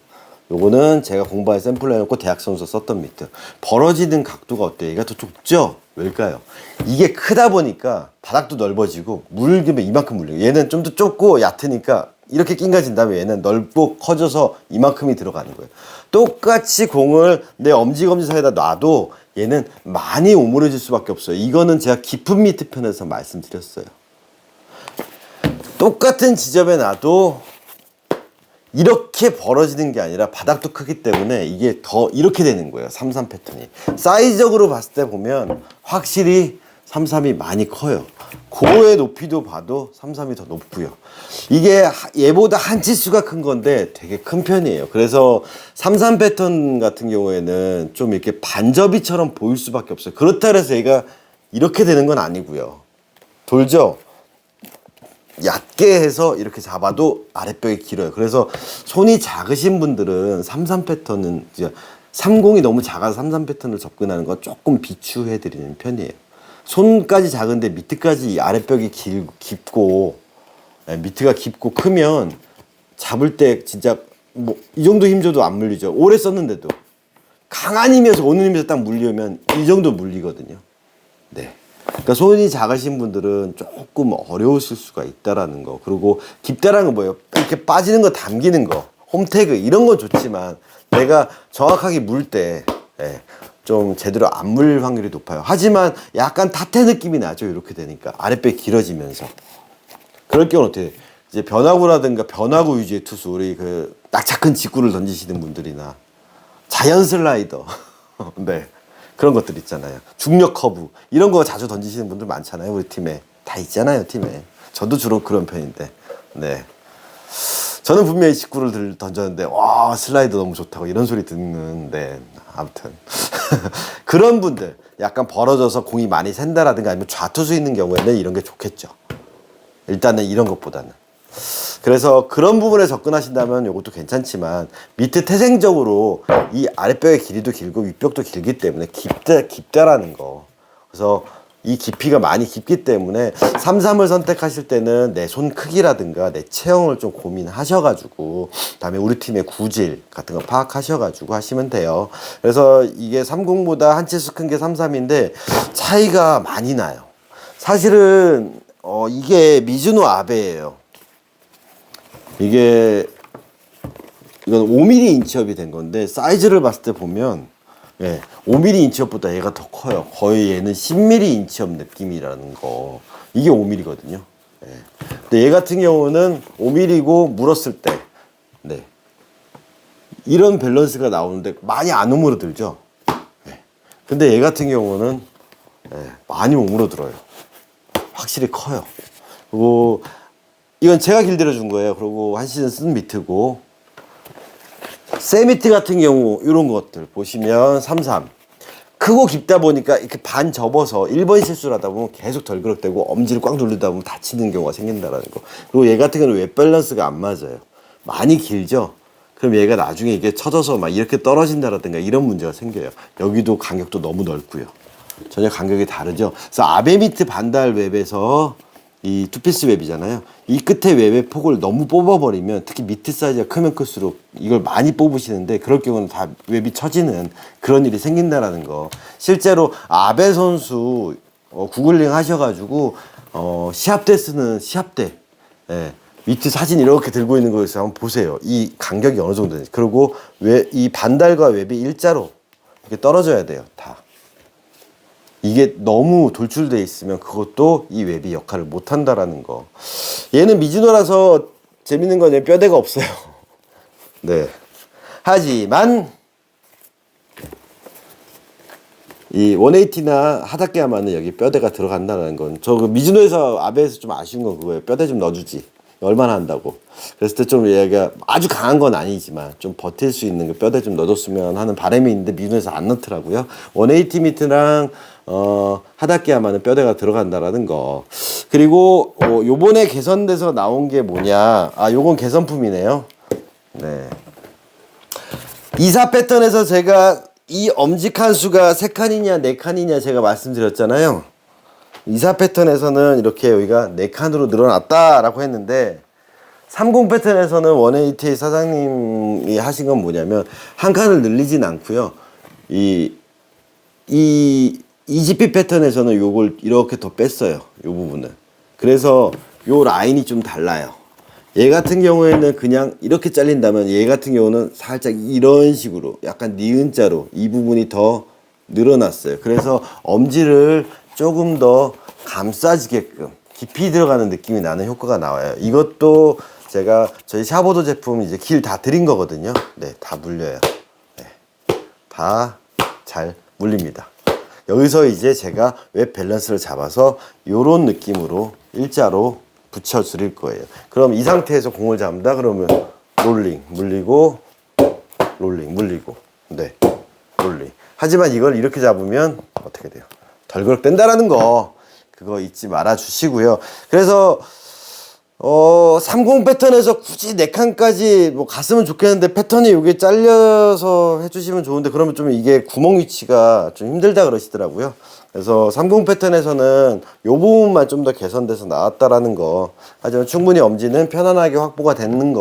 요거는 제가 공부할 샘플로 해놓고 대학 선수 썼던 미트. 벌어지는 각도가 어때요? 얘가 더 좁죠? 왜일까요? 이게 크다 보니까 바닥도 넓어지고 물기면 이만큼 물려요. 얘는 좀 더 좁고 얕으니까 이렇게 낑가진 다음에 얘는 넓고 커져서 이만큼이 들어가는 거예요. 똑같이 공을 내 엄지검지 사이에다 놔도 얘는 많이 오므려질 수밖에 없어요. 이거는 제가 깊은 미트 편에서 말씀드렸어요. 똑같은 지점에 놔도 이렇게 벌어지는 게 아니라 바닥도 크기 때문에 이게 더 이렇게 되는 거예요. 33 패턴이. 사이즈적으로 봤을 때 보면 확실히 33이 많이 커요. 고의 높이도 봐도 33이 더 높고요. 이게 얘보다 한 치수가 큰 건데 되게 큰 편이에요. 그래서 33 패턴 같은 경우에는 좀 이렇게 반접이처럼 보일 수밖에 없어요. 그렇다 해서 얘가 이렇게 되는 건 아니고요. 돌죠? 얕게 해서 이렇게 잡아도 아랫벽이 길어요. 그래서 손이 작으신 분들은 33 패턴은 이제 30이 너무 작아서 33 패턴을 접근하는 건 조금 비추해 드리는 편이에요. 손까지 작은데 밑에까지 아랫벽이 깊고 밑에가 깊고 크면 잡을 때 진짜 뭐 이 정도 힘 줘도 안 물리죠. 오래 썼는데도 강한 힘이어서 오는 힘에서 딱 물리면 이 정도 물리거든요. 네. 그러니까 손이 작으신 분들은 조금 어려우실 수가 있다라는 거. 그리고 깊다라는 건 뭐예요? 이렇게 빠지는 거 당기는 거, 홈태그 이런 건 좋지만 내가 정확하게 물 때 좀 제대로 안 물 확률이 높아요. 하지만 약간 탓태 느낌이 나죠. 이렇게 되니까 아랫배 길어지면서. 그럴 경우는 어떻게 돼? 이제 변화구라든가 변화구 위주의 투수, 우리 그 낙차 큰 직구를 던지시는 분들이나 자연 슬라이더 네. 그런 것들 있잖아요. 중력 커브 이런 거 자주 던지시는 분들 많잖아요. 우리 팀에 다 있잖아요. 팀에 저도 주로 그런 편인데. 네. 저는 분명히 19를 던졌는데 와 슬라이드 너무 좋다고 이런 소리 듣는데 아무튼 그런 분들 약간 벌어져서 공이 많이 샌다라든가 아니면 좌투수 있는 경우에는 이런 게 좋겠죠. 일단은 이런 것보다는. 그래서 그런 부분에 접근하신다면 이것도 괜찮지만 밑에 태생적으로 이 아랫벽의 길이도 길고 윗벽도 길기 때문에 깊다라는 거. 그래서 이 깊이가 많이 깊기 때문에 3-3을 선택하실 때는 내 손 크기라든가 내 체형을 좀 고민하셔가지고 그다음에 우리 팀의 구질 같은 거 파악하셔가지고 하시면 돼요. 그래서 이게 30보다 한 치수 큰 게 3-3인데 차이가 많이 나요. 사실은 이게 미즈노 아베예요. 이건 5mm 인치업이 된 건데 사이즈를 봤을 때 보면 5mm 인치업보다 얘가 더 커요. 거의 얘는 10mm 인치업 느낌이라는 거. 이게 5mm거든요. 근데 얘 같은 경우는 5mm고 물었을 때 이런 밸런스가 나오는데 많이 안 오므러들죠. 근데 얘 같은 경우는 많이 오므러들어요. 확실히 커요. 그리고 이건 제가 길들여 준 거예요. 그리고 한 시즌 쓴 미트고 새 미트 같은 경우 이런 것들 보시면 3-3 크고 깊다 보니까 이렇게 반 접어서 1번 실수를 하다 보면 계속 덜그럭대고 엄지를 꽉 누르다 보면 다치는 경우가 생긴다라는 거. 그리고 얘 같은 경우는 웹 밸런스가 안 맞아요. 많이 길죠. 그럼 얘가 나중에 이게 쳐져서 막 이렇게 떨어진다라든가 이런 문제가 생겨요. 여기도 간격도 너무 넓고요. 전혀 간격이 다르죠. 그래서 아베 미트 반달 웹에서 이 투피스 웹이잖아요. 이 끝에 웹의 폭을 너무 뽑아버리면 특히 미트 사이즈가 크면 클수록 이걸 많이 뽑으시는데 그럴 경우는 다 웹이 처지는 그런 일이 생긴다라는 거. 실제로 아베 선수 구글링 하셔가지고 시합 때 쓰는 시합 때 미트 사진 이렇게 들고 있는 거에서 한번 보세요. 이 간격이 어느 정도 되는지. 그리고 이 반달과 웹이 일자로 이렇게 떨어져야 돼요. 다. 이게 너무 돌출돼 있으면 그것도 이 웹이 역할을 못 한다라는 거. 얘는 미즈노라서 재밌는 건 얘 뼈대가 없어요. 네. 하지만 이 180나 하다케야마는 여기 뼈대가 들어간다는 건 저 미즈노에서 아베에서 좀 아쉬운 건 그거예요. 뼈대 좀 넣어주지. 얼마나 한다고. 그랬을 때 좀 얘가 아주 강한 건 아니지만 좀 버틸 수 있는 그 뼈대 좀 넣어줬으면 하는 바람이 있는데 미즈노에서 안 넣더라고요. 180 미트랑 하다케야마는 뼈대가 들어간다라는 거. 그리고 요번에 개선돼서 나온 게 뭐냐. 요건 개선품이네요. 네. 2사 패턴에서 제가 이 엄지칸 수가 3칸이냐 4칸이냐 제가 말씀드렸잖아요. 2사 패턴에서는 이렇게 여기가 4칸으로 늘어났다라고 했는데 30 패턴에서는 180 사장님이 하신 건 뭐냐면 한 칸을 늘리진 않고요. 이 EGP 패턴에서는 요걸 이렇게 더 뺐어요. 요 부분을. 그래서 요 라인이 좀 달라요. 얘 같은 경우에는 그냥 이렇게 잘린다면 얘 같은 경우는 살짝 이런 식으로 약간 니은자로 이 부분이 더 늘어났어요. 그래서 엄지를 조금 더 감싸지게끔 깊이 들어가는 느낌이 나는 효과가 나와요. 이것도 제가 저희 샤보도 제품 이제 길 다 드린 거거든요. 네, 다 물려요. 네, 다 잘 물립니다. 여기서 이제 제가 웹 밸런스를 잡아서 요런 느낌으로 일자로 붙여 드릴 거예요. 그럼 이 상태에서 공을 잡는다 그러면 롤링 물리고 롤링 물리고 네 롤링. 하지만 이걸 이렇게 잡으면 어떻게 돼요? 덜그럭 댄다라는 거 그거 잊지 말아 주시고요. 그래서 30 패턴에서 굳이 4칸까지 뭐 갔으면 좋겠는데 패턴이 이게 잘려서 해주시면 좋은데 그러면 좀 이게 구멍 위치가 좀 힘들다 그러시더라고요. 그래서 30 패턴에서는 요 부분만 좀 더 개선돼서 나왔다라는 거. 하지만 충분히 엄지는 편안하게 확보가 되는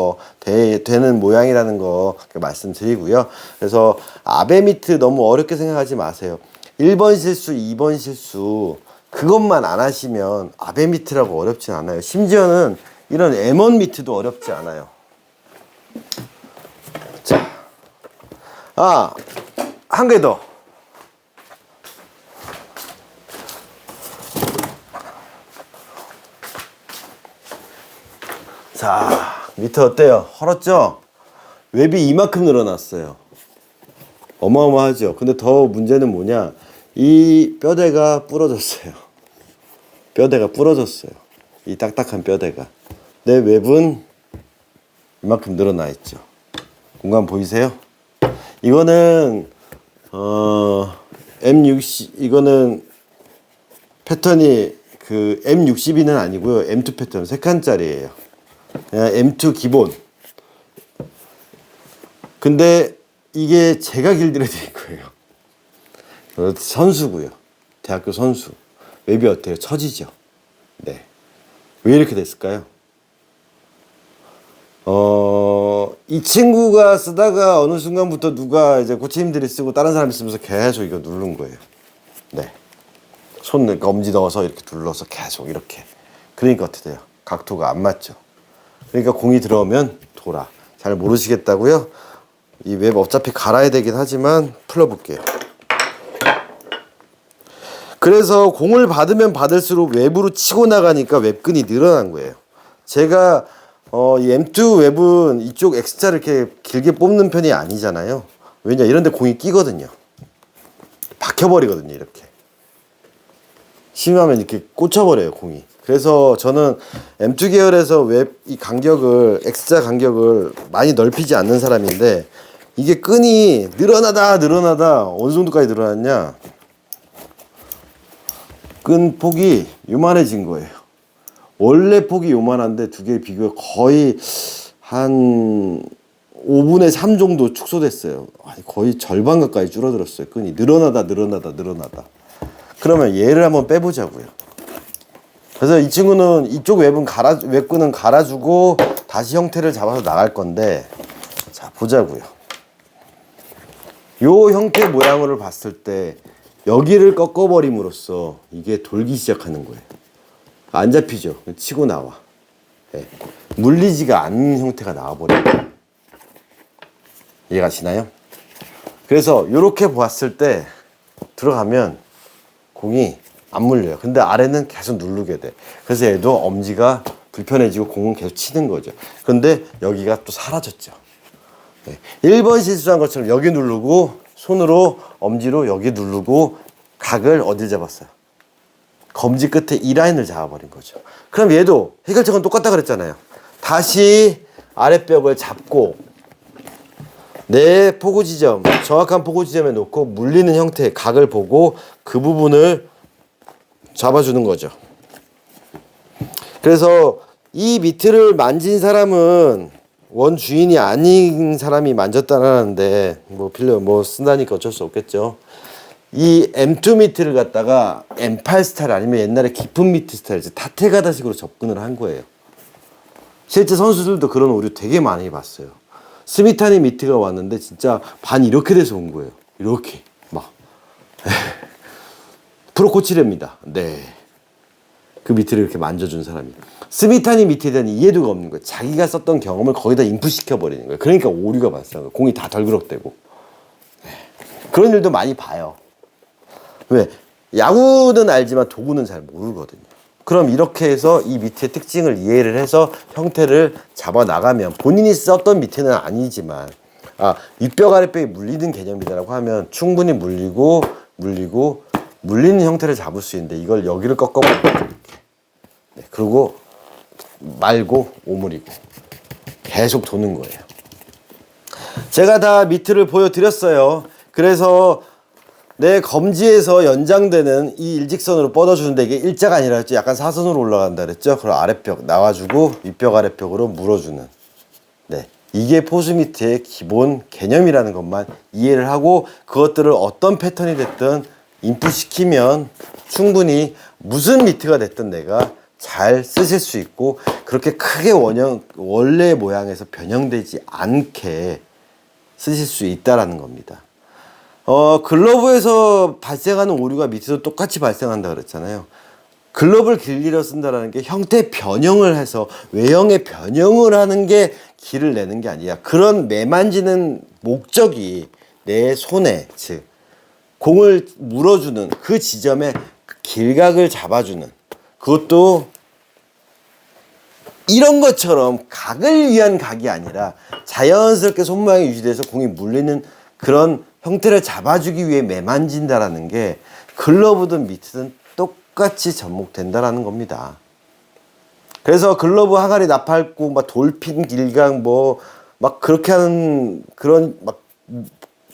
모양이라는 거 말씀드리고요. 그래서 아베 미트 너무 어렵게 생각하지 마세요. 1번 실수, 2번 실수 그것만 안 하시면 아베 미트라고 어렵진 않아요. 심지어는 이런 M1 미트도 어렵지 않아요. 자, 한 개 더. 자, 미트 어때요? 헐었죠? 웹이 이만큼 늘어났어요. 어마어마하죠? 근데 더 문제는 뭐냐? 이 뼈대가 부러졌어요. 뼈대가 부러졌어요. 이 딱딱한 뼈대가. 내 웹은 이만큼 늘어나 있죠. 공간 보이세요? 이거는 M60 이거는 패턴이 그 M62는 아니고요. M2 패턴 3칸짜리예요. 그냥 M2 기본. 근데 이게 제가 길들여드린 거예요. 선수고요. 대학교 선수. 웹이 어때요? 처지죠. 네. 왜 이렇게 됐을까요? 이 친구가 쓰다가 어느 순간부터 누가 이제 코치님들이 쓰고 다른 사람이 쓰면서 계속 이거 누른 거예요. 네. 엄지 넣어서 이렇게 눌러서 계속 이렇게. 그러니까 어떻게 돼요? 각도가 안 맞죠. 그러니까 공이 들어오면 돌아. 잘 모르시겠다고요? 이 웹 어차피 갈아야 되긴 하지만 풀어볼게요. 그래서 공을 받으면 받을수록 웹으로 치고 나가니까 웹근이 늘어난 거예요. 제가 이 M2 웹은 이쪽 X자를 이렇게 길게 뽑는 편이 아니잖아요. 왜냐, 이런데 공이 끼거든요. 박혀버리거든요, 이렇게. 심하면 이렇게 꽂혀버려요, 공이. 그래서 저는 M2 계열에서 웹 이 간격을 X자 간격을 많이 넓히지 않는 사람인데, 이게 끈이 늘어나다 어느 정도까지 늘어났냐, 끈 폭이 요만해진 거예요. 원래 폭이 요만한데 두 개의 비교가 거의 한 5분의 3 정도 축소됐어요. 거의 절반 가까이 줄어들었어요. 끈이 늘어나다. 그러면 얘를 한번 빼보자고요. 그래서 이 친구는 이쪽 웹끈은 갈아주고 다시 형태를 잡아서 나갈 건데, 자 보자고요. 요 형태 모양을 봤을 때 여기를 꺾어버림으로써 이게 돌기 시작하는 거예요. 안 잡히죠. 치고 나와. 네. 물리지가 않는 형태가 나와버려요. 이해가 가시나요? 그래서 이렇게 보았을 때 들어가면 공이 안 물려요. 근데 아래는 계속 누르게 돼. 그래서 얘도 엄지가 불편해지고 공은 계속 치는 거죠. 그런데 여기가 또 사라졌죠. 네. 1번 실수한 것처럼 여기 누르고 손으로 엄지로 여기 누르고 각을 어딜 잡았어요? 검지 끝에 이 라인을 잡아버린 거죠. 그럼 얘도 해결책은 똑같다 그랬잖아요. 다시 아랫벽을 잡고 내 포구 지점, 정확한 포구 지점에 놓고 물리는 형태의 각을 보고 그 부분을 잡아주는 거죠. 그래서 이 미트를 만진 사람은 원 주인이 아닌 사람이 만졌다라는데 뭐 쓴다니까 어쩔 수 없겠죠. 이 M2 미트를 갖다가 M8 스타일 아니면 옛날에 깊은 미트 스타일, 타테가다식으로 접근을 한 거예요. 실제 선수들도 그런 오류 되게 많이 봤어요. 스미타니 미트가 왔는데 진짜 반 이렇게 돼서 온 거예요. 이렇게 막 프로 코치랍니다. 네, 그 미트를 이렇게 만져준 사람이. 스미타니 미트에 대한 이해도가 없는 거예요. 자기가 썼던 경험을 거기다 인풋시켜 버리는 거예요. 그러니까 오류가 발생한 거예요. 공이 다 덜그럭대고. 네. 그런 일도 많이 봐요. 왜? 야구는 알지만 도구는 잘 모르거든요. 그럼 이렇게 해서 이 미트의 특징을 이해를 해서 형태를 잡아 나가면, 본인이 썼던 미트는 아니지만 윗벽 아랫벽이 물리는 개념이다라고 하면 충분히 물리는 형태를 잡을 수 있는데, 이걸 여기를 꺾어버리고 네, 그리고 말고 오므리고 계속 도는 거예요. 제가 다 미트를 보여드렸어요. 그래서 내 검지에서 연장되는 이 일직선으로 뻗어주는데, 이게 일자가 아니라 했죠. 약간 사선으로 올라간다 그랬죠. 그럼 아랫벽 나와주고 윗벽 아랫벽으로 물어주는, 네, 이게 포스미트의 기본 개념이라는 것만 이해를 하고 그것들을 어떤 패턴이 됐든 인풋시키면 충분히 무슨 미트가 됐든 내가 잘 쓰실 수 있고, 그렇게 크게 원래 모양에서 변형되지 않게 쓰실 수 있다라는 겁니다. 글러브에서 발생하는 오류가 밑에도 똑같이 발생한다 그랬잖아요. 글러브를 길들여 쓴다라는 게 형태 변형을 해서 외형의 변형을 하는 게 길을 내는 게 아니라, 그런 매만지는 목적이 내 손에, 즉 공을 물어주는 그 지점에 길각을 잡아주는, 그것도 이런 것처럼 각을 위한 각이 아니라 자연스럽게 손모양이 유지돼서 공이 물리는 그런 형태를 잡아주기 위해 매만진다라는 게 글러브든 미트든 똑같이 접목된다라는 겁니다. 그래서 글러브 항아리 나팔고 막 돌핀 길강 뭐 막 그렇게 하는 그런 막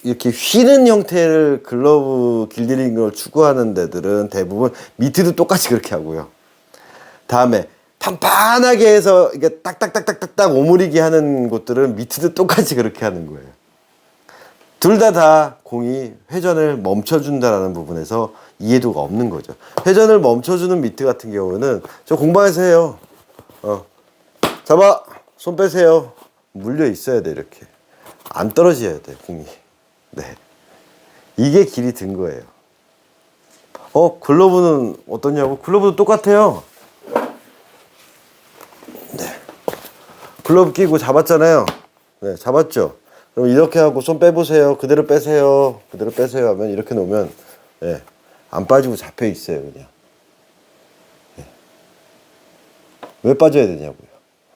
이렇게 휘는 형태를 글러브 길들이는 걸 추구하는 데들은 대부분 미트도 똑같이 그렇게 하고요. 다음에 판판하게 해서 이게 딱딱딱딱딱딱 오므리게 하는 곳들은 미트도 똑같이 그렇게 하는 거예요. 둘 다 공이 회전을 멈춰준다라는 부분에서 이해도가 없는 거죠. 회전을 멈춰주는 미트 같은 경우는 저 공방에서 해요. 잡아, 손 빼세요. 물려 있어야 돼. 이렇게 안 떨어져야 돼 공이. 네, 이게 길이 든 거예요. 글러브는 어떠냐고? 글러브도 똑같아요. 네, 글러브 끼고 잡았잖아요. 네, 잡았죠. 그럼 이렇게 하고 손 빼보세요. 그대로 빼세요. 그대로 빼세요 하면 이렇게 놓으면 네, 안 빠지고 잡혀 있어요. 그냥. 네. 왜 빠져야 되냐고요.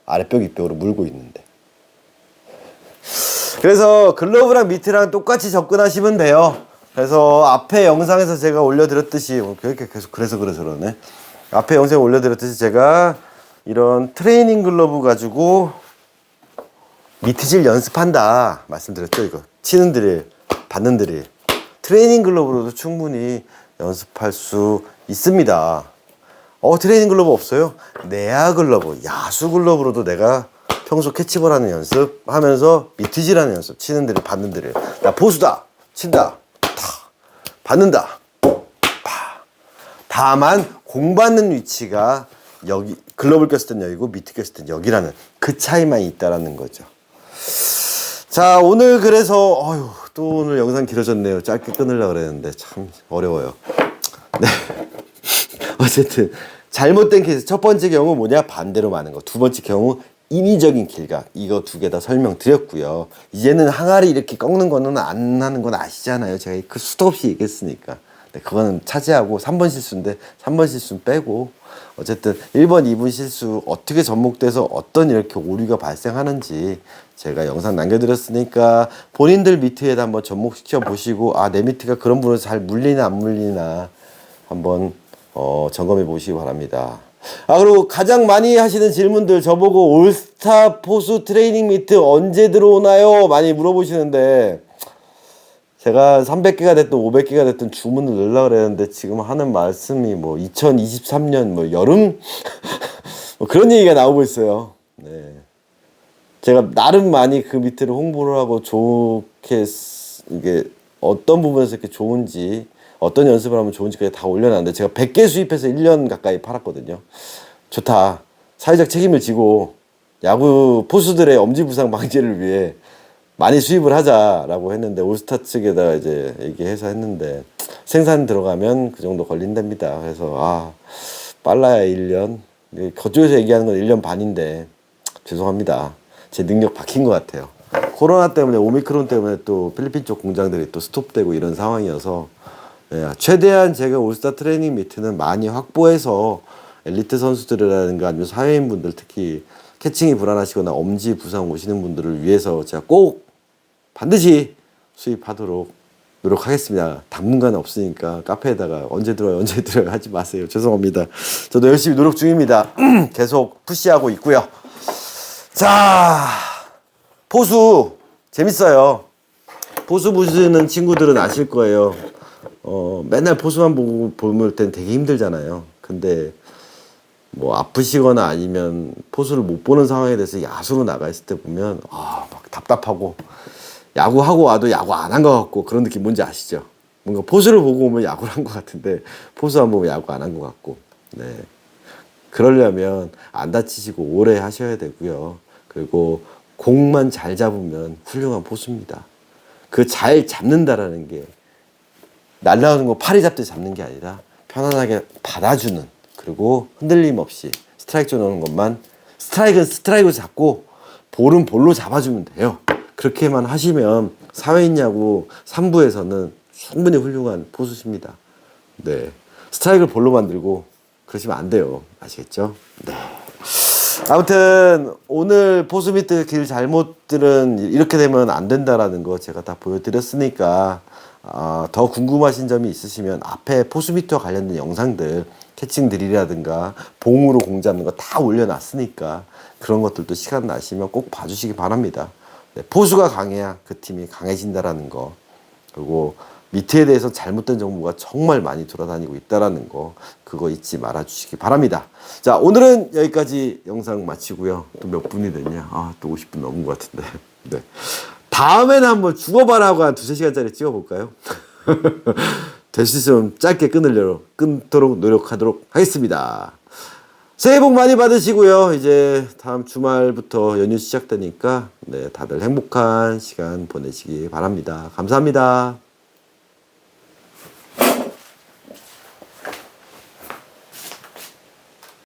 아랫벽 윗벽으로 물고 있는데. 그래서 글러브랑 미트랑 똑같이 접근하시면 돼요. 그래서 앞에 영상에서 제가 올려드렸듯이 이렇게 계속 그래서 그러네. 앞에 영상에 올려드렸듯이 제가 이런 트레이닝 글러브 가지고 미트질 연습한다 말씀드렸죠. 이거 치는 드릴, 받는 드릴, 트레이닝 글러브로도 충분히 연습할 수 있습니다. 트레이닝 글러브 없어요? 내야 글러브, 야수 글러브로도 내가 평소 캐치볼 하는 연습 하면서 미트질 하는 연습, 치는 드릴, 받는 드릴. 나 포수다, 친다, 타, 받는다, 파. 다만 공 받는 위치가 여기, 글러브를 꼈을 땐 여기고 미트 꼈을 땐 여기라는 그 차이만 있다라는 거죠. 자, 오늘 그래서 또 오늘 영상 길어졌네요. 짧게 끊으려고 그랬는데 참 어려워요. 네. 어쨌든 잘못된 케이스 첫 번째 경우 뭐냐? 반대로 많은 거. 두 번째 경우 인위적인 길각. 이거 두 개 다 설명드렸고요. 이제는 항아리 이렇게 꺾는 거는 안 하는 건 아시잖아요. 제가 그 수도 없이 얘기했으니까. 네, 그거는 차지하고 3번 실수인데 3번 실수는 빼고 어쨌든 1번, 2번 실수 어떻게 접목돼서 어떤 이렇게 오류가 발생하는지 제가 영상 남겨드렸으니까 본인들 미트에다 한번 접목시켜 보시고 내 미트가 그런 부분에서 잘 물리나 안 물리나 한번 점검해 보시기 바랍니다. 그리고 가장 많이 하시는 질문들 저보고 올스타 포수 트레이닝 미트 언제 들어오나요? 많이 물어보시는데 제가 300개가 됐든 500개가 됐든 주문을 넣으려고 그랬는데 지금 하는 말씀이 2023년 여름? 그런 얘기가 나오고 있어요. 네. 제가 나름 많이 그 밑에를 홍보를 하고 좋게 이게 어떤 부분에서 이렇게 좋은지 어떤 연습을 하면 좋은지까지 다 올려놨는데 제가 100개 수입해서 1년 가까이 팔았거든요. 좋다. 사회적 책임을 지고 야구 포수들의 엄지 부상 방지를 위해 많이 수입을 하자라고 했는데 올스타 측에다가 이제 얘기해서 했는데 생산 들어가면 그 정도 걸린답니다. 그래서 빨라야 1년. 그쪽에서 얘기하는 건 1년 반인데 죄송합니다. 제 능력 박힌 것 같아요. 코로나 때문에 오미크론 때문에 또 필리핀 쪽 공장들이 또 스톱되고 이런 상황이어서 최대한 제가 올스타 트레이닝 미트는 많이 확보해서 엘리트 선수들이라든가 아니면 사회인분들 특히 캐칭이 불안하시거나 엄지 부상 오시는 분들을 위해서 제가 꼭 반드시 수입하도록 노력하겠습니다. 당분간 없으니까 카페에다가 언제 들어요 하지 마세요. 죄송합니다. 저도 열심히 노력 중입니다. 계속 푸시하고 있고요. 자, 포수 재밌어요. 포수 보시는 친구들은 아실 거예요. 맨날 포수만 보고 보면 땐 되게 힘들잖아요. 근데 아프시거나 아니면 포수를 못 보는 상황에 대해서 야수로 나가 있을 때 보면 막 답답하고 야구하고 와도 야구 안 한 것 같고 그런 느낌 뭔지 아시죠? 뭔가 포수를 보고 오면 야구를 한 것 같은데 포수 안 보면 야구 안 한 것 같고. 네. 그러려면 안 다치시고 오래 하셔야 되고요. 그리고 공만 잘 잡으면 훌륭한 포수입니다. 그 잘 잡는다라는 게 날라오는 거 팔이 잡듯이 잡는 게 아니라 편안하게 받아주는, 그리고 흔들림 없이 스트라이크 존 오는 것만 스트라이크는 스트라이크로 잡고 볼은 볼로 잡아주면 돼요. 그렇게만 하시면 사회인 야구 3부에서는 충분히 훌륭한 포수십니다. 네, 스트라이크를 볼로 만들고 그러시면 안 돼요. 아시겠죠? 네. 아무튼 오늘 포수 미트 길 잘못들은 이렇게 되면 안 된다라는 거 제가 다 보여드렸으니까 더 궁금하신 점이 있으시면 앞에 포수 미트와 관련된 영상들 캐칭 드릴이라든가 봉으로 공 잡는 거 다 올려놨으니까 그런 것들도 시간 나시면 꼭 봐주시기 바랍니다. 네, 포수가 강해야 그 팀이 강해진다라는 거, 그리고 미트에 대해서 잘못된 정보가 정말 많이 돌아다니고 있다라는 거, 그거 잊지 말아 주시기 바랍니다. 자, 오늘은 여기까지 영상 마치고요. 또 몇 분이 됐냐? 아, 또 50분 넘은 것 같은데. 네. 다음에는 한번 죽어봐라 하고 한 2~3시간짜리 찍어볼까요? 될 수 있으면 짧게 끊도록 노력하도록 하겠습니다. 새해 복 많이 받으시고요. 이제 다음 주말부터 연휴 시작되니까 네, 다들 행복한 시간 보내시기 바랍니다. 감사합니다.